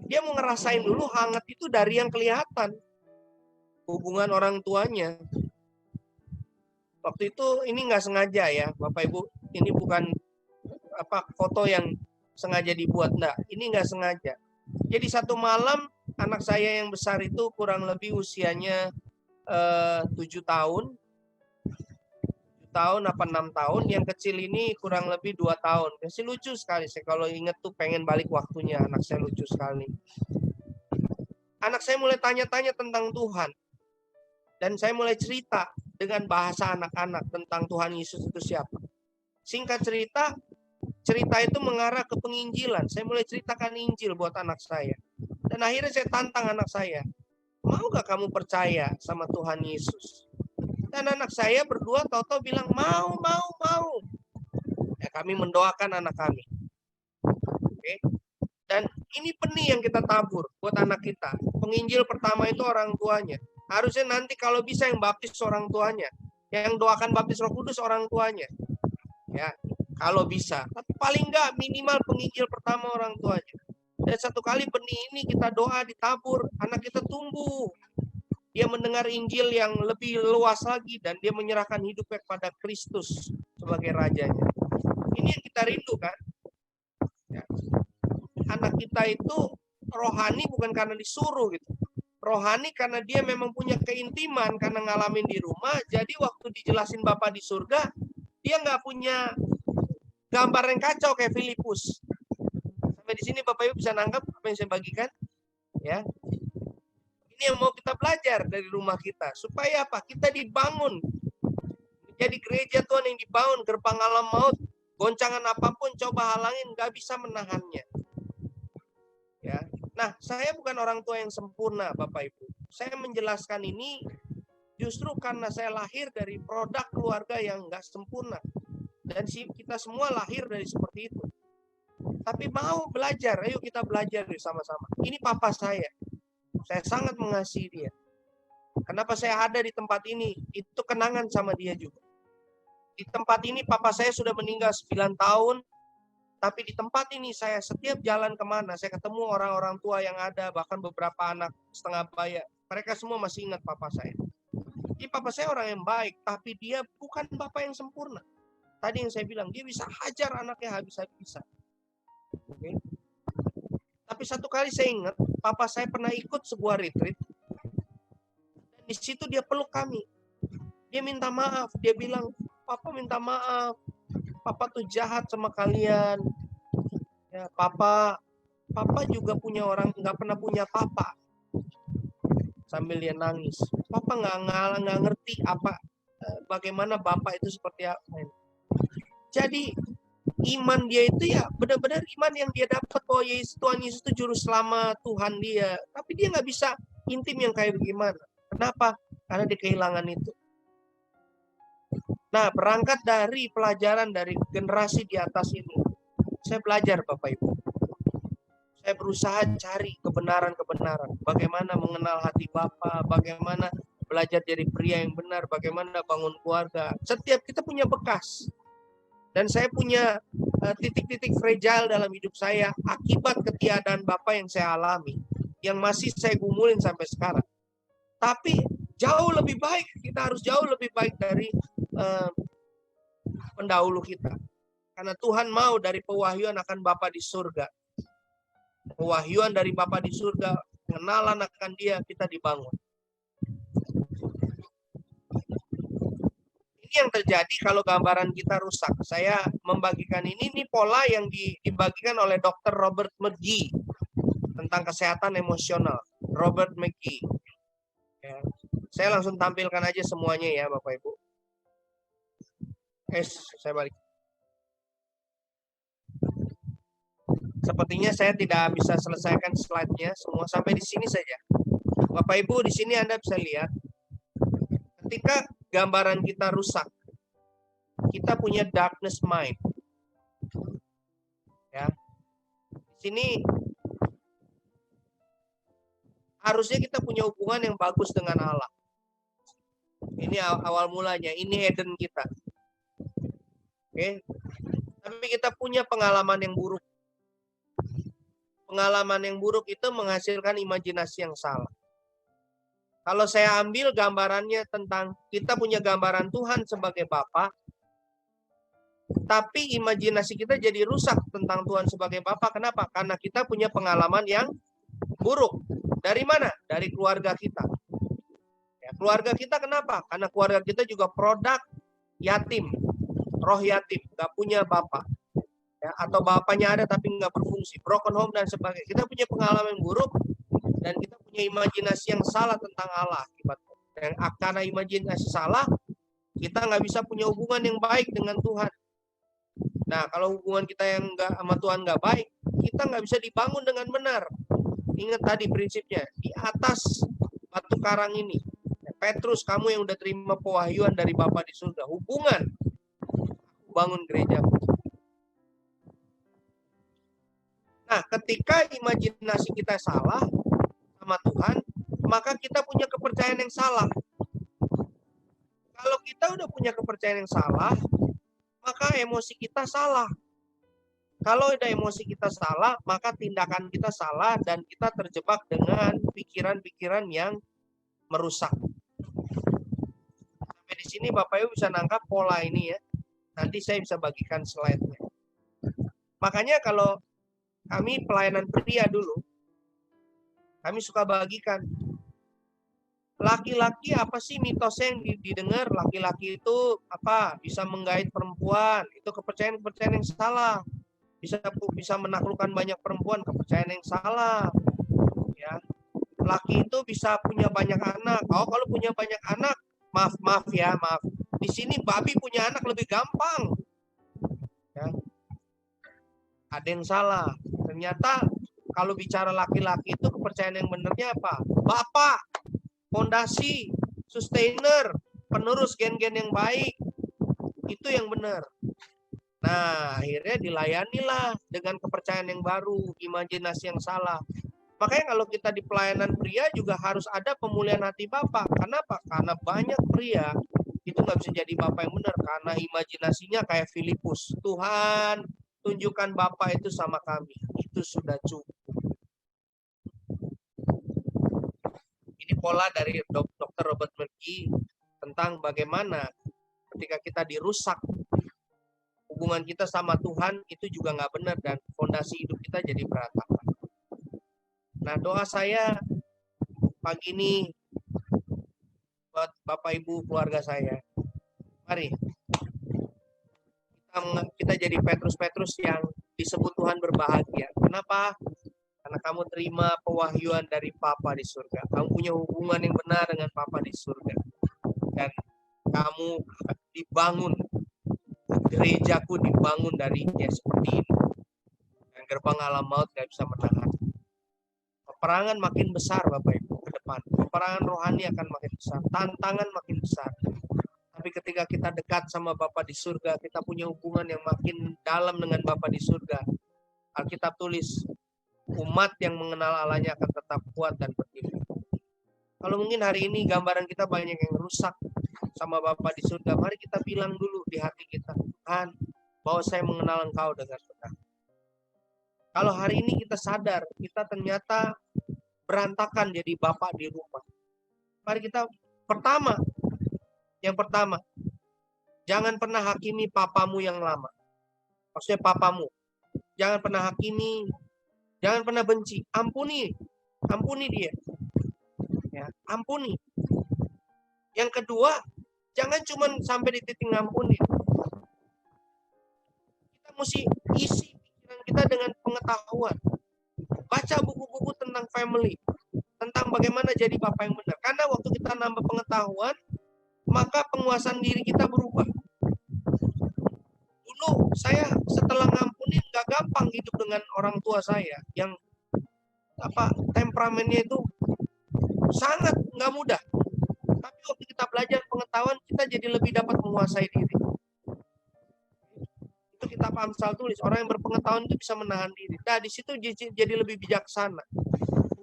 Dia mau ngerasain dulu hangat itu dari yang kelihatan. Hubungan orang tuanya. Waktu itu ini nggak sengaja ya, Bapak Ibu. Ini bukan foto yang sengaja dibuat, enggak. Ini nggak sengaja. Jadi satu malam anak saya yang besar itu kurang lebih usianya 7 tahun. 6 tahun, yang kecil ini kurang lebih 2 tahun. Masih lucu sekali. Saya kalau ingat tuh pengen balik waktunya, anak saya lucu sekali. Anak saya mulai tanya-tanya tentang Tuhan. Dan saya mulai cerita dengan bahasa anak-anak tentang Tuhan Yesus itu siapa. Singkat cerita, cerita itu mengarah ke penginjilan. Saya mulai ceritakan Injil buat anak saya. Dan akhirnya saya tantang anak saya. Mau gak kamu percaya sama Tuhan Yesus? Dan anak saya berdua tahu-tahu bilang mau. Ya, kami mendoakan anak kami. Oke. Dan ini benih yang kita tabur buat anak kita. Penginjil pertama itu orang tuanya. Harusnya nanti kalau bisa yang baptis orang tuanya. Yang doakan baptis Roh Kudus orang tuanya. Ya, kalau bisa. Tapi paling enggak minimal penginjil pertama orang tuanya. Dan satu kali benih ini kita doa ditabur, anak kita tumbuh. Dia mendengar Injil yang lebih luas lagi dan dia menyerahkan hidupnya kepada Kristus sebagai rajanya. Ini yang kita rindukan. Ya. Anak kita itu rohani bukan karena disuruh gitu. Rohani karena dia memang punya keintiman karena ngalamin di rumah. Jadi waktu dijelasin Bapa di surga, dia nggak punya gambar yang kacau kayak Filipus. Sampai di sini Bapak Ibu bisa nangkap apa yang saya bagikan? Ya. Ini yang mau kita belajar dari rumah kita. Supaya apa? Kita dibangun. Jadi gereja Tuhan yang dibangun, gerbang alam maut, goncangan apapun coba halangin, nggak bisa menahannya. Ya. Nah, saya bukan orang tua yang sempurna, Bapak Ibu. Saya menjelaskan ini justru karena saya lahir dari produk keluarga yang nggak sempurna. Dan kita semua lahir dari seperti itu. Tapi mau belajar, ayo kita belajar sama-sama. Ini papa saya. Saya sangat mengasihi dia. Kenapa saya ada di tempat ini? Itu kenangan sama dia juga. Di tempat ini papa saya sudah meninggal 9 tahun. Tapi di tempat ini saya setiap jalan kemana, saya ketemu orang-orang tua yang ada, bahkan beberapa anak setengah baya. Mereka semua masih ingat papa saya. Jadi papa saya orang yang baik, tapi dia bukan bapak yang sempurna. Tadi yang saya bilang, dia bisa hajar anaknya habis-habisan. Okay. Tapi satu kali saya ingat, papa saya pernah ikut sebuah retreat. Dan di situ dia peluk kami. Dia minta maaf, dia bilang, papa minta maaf. Papa tuh jahat sama kalian. Ya, papa juga punya orang, nggak pernah punya papa. Sambil dia nangis. Papa nggak ngerti bagaimana bapak itu seperti apa. Jadi iman dia itu ya benar-benar iman yang dia dapat bahwa Tuhan Yesus itu juru selamat Tuhan dia. Tapi dia nggak bisa intim yang kayak bagaimana. Kenapa? Karena dia kehilangan itu. Nah, berangkat dari pelajaran dari generasi di atas ini, saya belajar Bapak Ibu. Saya berusaha cari kebenaran-kebenaran. Bagaimana mengenal hati Bapa, bagaimana belajar jadi pria yang benar, bagaimana bangun keluarga. Setiap kita punya bekas. Dan saya punya titik-titik fragile dalam hidup saya akibat ketiadaan Bapa yang saya alami. Yang masih saya gumulin sampai sekarang. Tapi jauh lebih baik, kita harus jauh lebih baik dari pendahulu kita. Karena Tuhan mau dari pewahyuan akan Bapa di surga. Pewahyuan dari Bapa di surga, pengenalan akan dia, kita dibangun. Ini yang terjadi kalau gambaran kita rusak. Saya membagikan ini pola yang dibagikan oleh Dr. Robert McGee tentang kesehatan emosional. Robert McGee. Ya. Saya langsung tampilkan aja semuanya ya Bapak Ibu. Saya balik. Sepertinya saya tidak bisa selesaikan slide-nya semua sampai di sini saja. Bapak Ibu, di sini Anda bisa lihat ketika gambaran kita rusak, kita punya darkness mind. Ya. Di sini harusnya kita punya hubungan yang bagus dengan Allah. Ini awal mulanya, ini Eden kita. Oke. Tapi kita punya pengalaman yang buruk. pengalaman yang buruk itu menghasilkan imajinasi yang salah. Kalau saya ambil gambarannya tentang kita punya gambaran Tuhan sebagai Bapa, tapi imajinasi kita jadi rusak tentang Tuhan sebagai Bapa. Kenapa? Karena kita punya pengalaman yang buruk. Dari mana? Dari keluarga kita. Ya, keluarga kita kenapa? Karena keluarga kita juga produk yatim, roh yatim, nggak punya bapak. Ya, atau bapaknya ada tapi nggak berfungsi, broken home dan sebagainya. Kita punya pengalaman buruk dan kita punya imajinasi yang salah tentang Allah. Dan karena imajinasi salah, kita nggak bisa punya hubungan yang baik dengan Tuhan. Nah, kalau hubungan kita yang nggak sama Tuhan nggak baik, kita nggak bisa dibangun dengan benar. Ingat tadi prinsipnya, di atas batu karang ini, Petrus, kamu yang udah terima pewahyuan dari Bapa di surga, hubungan bangun gereja. Nah, ketika imajinasi kita salah sama Tuhan, maka kita punya kepercayaan yang salah. Kalau kita udah punya kepercayaan yang salah, maka emosi kita salah. Kalau udah emosi kita salah, maka tindakan kita salah dan kita terjebak dengan pikiran-pikiran yang merusak. Sampai di sini Bapak Ibu bisa nangkap pola ini ya. Nanti saya bisa bagikan slide-nya. Makanya kalau kami pelayanan pria dulu, kami suka bagikan. Laki-laki apa sih mitosnya yang didengar? Laki-laki itu apa? Bisa menggait perempuan. Itu kepercayaan-kepercayaan yang salah. Bisa menaklukkan banyak perempuan, kepercayaan yang salah. Ya. Laki itu bisa punya banyak anak. Oh, kalau punya banyak anak, maaf ya. Di sini babi punya anak lebih gampang. Ya. Ada yang salah. Ternyata kalau bicara laki-laki itu kepercayaan yang benernya apa? Bapak, fondasi, sustainer, penerus gen-gen yang baik. Itu yang benar. Nah, akhirnya dilayanilah dengan kepercayaan yang baru, imajinasi yang salah. Makanya kalau kita di pelayanan pria juga harus ada pemulihan hati Bapak. Kenapa? Karena banyak pria itu nggak bisa jadi Bapak yang benar. Karena imajinasinya kayak Filipus. Tuhan, tunjukkan Bapak itu sama kami. Itu sudah cukup. Ini pola dari Dr. Robert McGee tentang bagaimana ketika kita dirusak, hubungan kita sama Tuhan itu juga nggak benar dan fondasi hidup kita jadi berantakan. Nah, doa saya pagi ini buat Bapak Ibu keluarga saya. Mari kita jadi Petrus-Petrus yang disebut Tuhan berbahagia. Kenapa? Karena kamu terima pewahyuan dari Bapa di surga. Kamu punya hubungan yang benar dengan Bapa di surga. Dan kamu dibangun. Gerejaku dibangun darinya seperti ini. Dan gerbang alam maut gak bisa menahan. Peperangan makin besar Bapak Ibu ke depan. Peperangan rohani akan makin besar. Tantangan makin besar. Tapi ketika kita dekat sama Bapa di surga, kita punya hubungan yang makin dalam dengan Bapa di surga. Alkitab tulis, umat yang mengenal Allahnya akan tetap kuat dan berdiri. Kalau mungkin hari ini gambaran kita banyak yang rusak sama Bapa di surga, mari kita bilang dulu di hati kita, Tuhan, bahwa saya mengenal Engkau dengan benar. Kalau hari ini kita sadar, kita ternyata berantakan jadi bapak di rumah. Mari kita yang pertama, jangan pernah hakimi papamu yang lama. Maksudnya papamu. Jangan pernah hakimi, jangan pernah benci. Ampuni dia. Ya, ampuni. Yang kedua, jangan cuma sampai di titik ngampuni. Kita mesti isi pikiran kita dengan pengetahuan. Baca buku-buku tentang family, tentang bagaimana jadi bapak yang benar. Karena waktu kita nambah pengetahuan, maka penguasaan diri kita berubah. Dulu saya setelah ngampunin nggak gampang hidup dengan orang tua saya yang temperamennya itu sangat nggak mudah. Tapi waktu kita belajar pengetahuan, kita jadi lebih dapat menguasai diri. Itu kitab Amsal tulis, orang yang berpengetahuan itu bisa menahan diri. Nah, di situ jadi lebih bijaksana.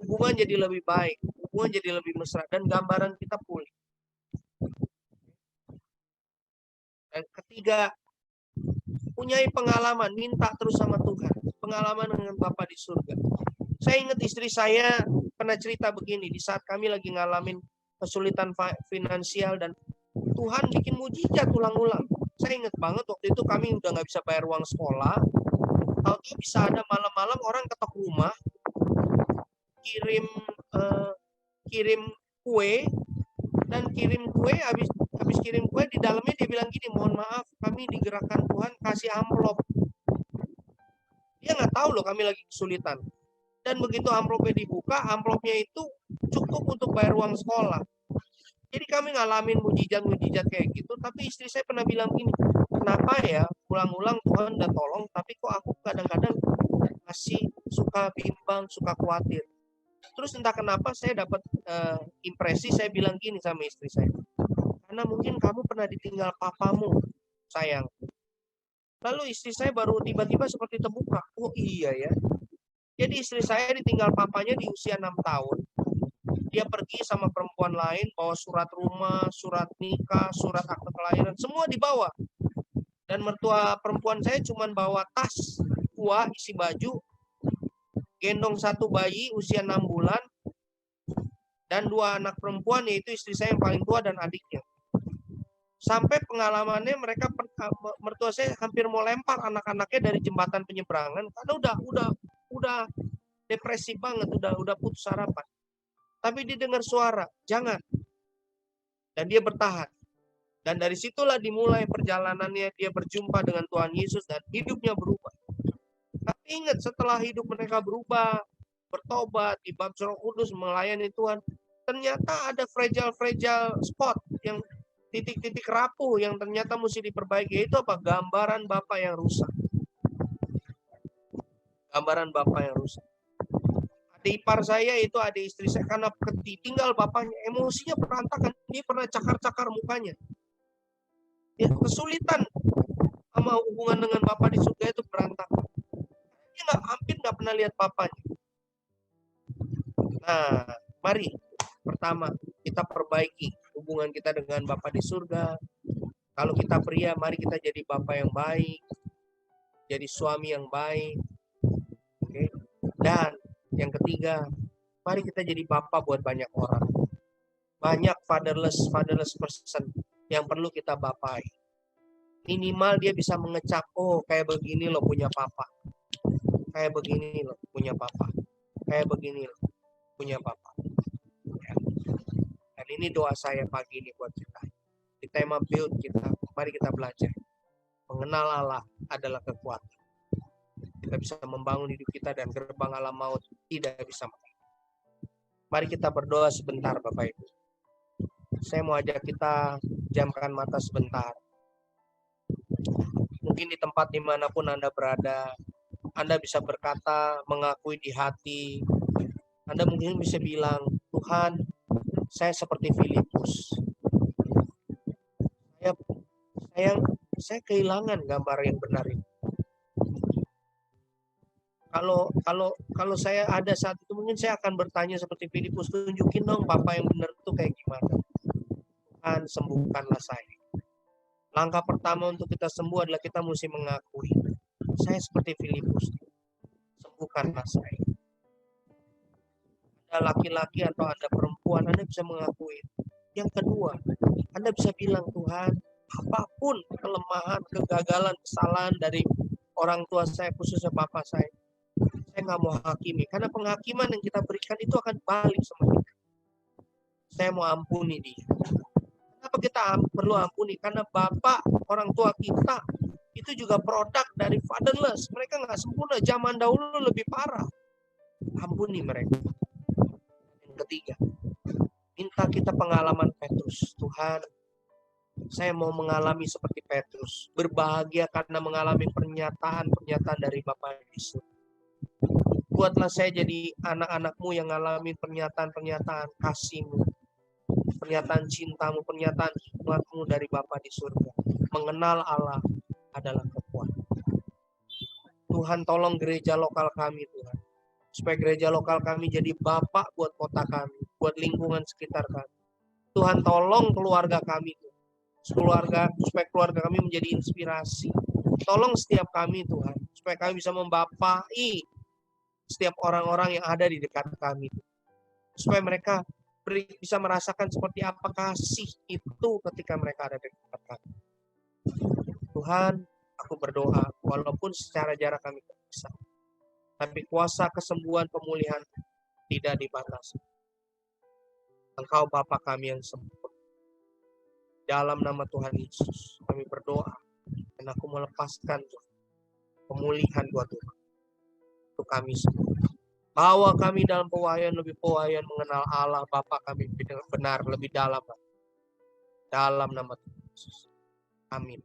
Hubungan jadi lebih baik, hubungan jadi lebih mesra, dan gambaran kita pulih. Dan ketiga, punyai pengalaman, minta terus sama Tuhan. Pengalaman dengan Bapa di surga. Saya ingat istri saya pernah cerita begini, di saat kami lagi ngalamin kesulitan finansial dan Tuhan bikin mujizat ulang-ulang. Saya ingat banget waktu itu kami udah nggak bisa bayar uang sekolah. Tahu-tahu bisa ada malam-malam orang ketok rumah, kirim kue, dan kirim kue habis kirim kue di dalamnya dia bilang gini, mohon maaf kami digerakkan Tuhan kasih amplop. Dia nggak tahu loh kami lagi kesulitan. Dan begitu amplopnya dibuka, amplopnya itu cukup untuk bayar uang sekolah. Jadi kami ngalamin mujizat-mujizat kayak gitu, tapi istri saya pernah bilang gini, kenapa ya ulang-ulang Tuhan udah tolong, tapi kok aku kadang-kadang masih suka bimbang, suka khawatir. Terus entah kenapa saya dapat impresi, saya bilang gini sama istri saya, karena mungkin kamu pernah ditinggal papamu, sayang. Lalu istri saya baru tiba-tiba seperti terbuka, oh iya ya. Jadi istri saya ditinggal papanya di usia 6 tahun. Dia pergi sama perempuan lain, bawa surat rumah, surat nikah, surat akte kelahiran, semua dibawa. Dan mertua perempuan saya cuma bawa tas tua isi baju, gendong satu bayi usia 6 bulan, dan 2 anak perempuan, yaitu istri saya yang paling tua dan adiknya. Sampai pengalamannya mertua saya hampir mau lempar anak-anaknya dari jembatan penyeberangan karena udah depresi banget, udah putus harapan. Tapi dia dengar suara, jangan. Dan dia bertahan. Dan dari situlah dimulai perjalanannya, dia berjumpa dengan Tuhan Yesus dan hidupnya berubah. Tapi ingat, setelah hidup mereka berubah, bertobat, dibaptis Roh Kudus, melayani Tuhan, ternyata ada fragile spot yang titik-titik rapuh yang ternyata mesti diperbaiki. Itu apa? Gambaran Bapa yang rusak. Gambaran Bapa yang rusak. Adik ipar saya itu adik istri saya, karena ditinggal bapaknya, emosinya berantakan. Dia pernah cakar-cakar mukanya. Ya, kesulitan sama hubungan dengan Bapa di surga itu berantakan. Dia hampir nggak pernah lihat bapaknya. Nah, mari pertama kita perbaiki hubungan kita dengan Bapa di surga. Kalau kita pria, mari kita jadi Bapa yang baik, jadi suami yang baik. Oke. Dan yang ketiga, mari kita jadi Bapa buat banyak orang. Banyak fatherless person yang perlu kita bapai. Minimal dia bisa mengecap, oh kayak begini loh punya papa. Kayak begini loh punya papa. Kayak begini loh punya papa. Ya. Dan ini doa saya pagi ini buat kita. Di tema build kita, mari kita belajar. Mengenal Allah adalah kekuatan. Kita bisa membangun hidup kita dan gerbang alam maut tidak bisa menang. Mari kita berdoa sebentar Bapak Ibu. Saya mau ajak kita jamkan mata sebentar. Mungkin di tempat dimanapun Anda berada, Anda bisa berkata, mengakui di hati. Anda mungkin bisa bilang, Tuhan, saya seperti Filipus. Saya kehilangan gambar yang benar ini. Kalau saya ada saat itu, mungkin saya akan bertanya seperti Filipus, tunjukin dong Bapak yang benar itu kayak gimana. Tuhan, sembuhkanlah saya. Langkah pertama untuk kita sembuh adalah kita mesti mengakui, saya seperti Filipus, sembuhkanlah saya. Anda laki-laki atau Anda perempuan, Anda bisa mengakui. Yang kedua, Anda bisa bilang, Tuhan, apapun kelemahan, kegagalan, kesalahan dari orang tua saya, khususnya bapak saya nggak mau hakimi, karena penghakiman yang kita berikan itu akan balik sama kita. Saya mau ampuni dia. Kenapa kita perlu ampuni? Karena bapak, orang tua kita itu juga produk dari fatherless. Mereka nggak sempurna, zaman dahulu lebih parah. Ampuni mereka. Yang ketiga, minta kita pengalaman Petrus. Tuhan, saya mau mengalami seperti Petrus, berbahagia karena mengalami pernyataan-pernyataan dari Bapa Yesus. Buatlah saya jadi anak-anakmu yang ngalamin pernyataan-pernyataan kasih-Mu, pernyataan cintamu, pernyataan hikmat-Mu dari Bapa di surga. Mengenal Allah adalah kekuatan. Tuhan, tolong gereja lokal kami, Tuhan. Supaya gereja lokal kami jadi Bapak buat kota kami, buat lingkungan sekitar kami. Tuhan, tolong keluarga kami, supaya keluarga kami menjadi inspirasi. Tolong setiap kami, Tuhan, supaya kami bisa membapai setiap orang-orang yang ada di dekat kami. Supaya mereka bisa merasakan seperti apa kasih itu ketika mereka ada di dekat kami. Tuhan, aku berdoa, walaupun secara jarak kami terpisah, tapi kuasa kesembuhan pemulihan tidak dibatasi. Engkau Bapa kami yang sempurna. Dalam nama Tuhan Yesus, kami berdoa, dan aku melepaskan pemulihan buat Tuhan untuk kami semua. Bawa kami dalam pewahyuan lebih pewahyuan mengenal Allah Bapa kami benar lebih dalam. Dalam nama Tuhan Yesus. Amin.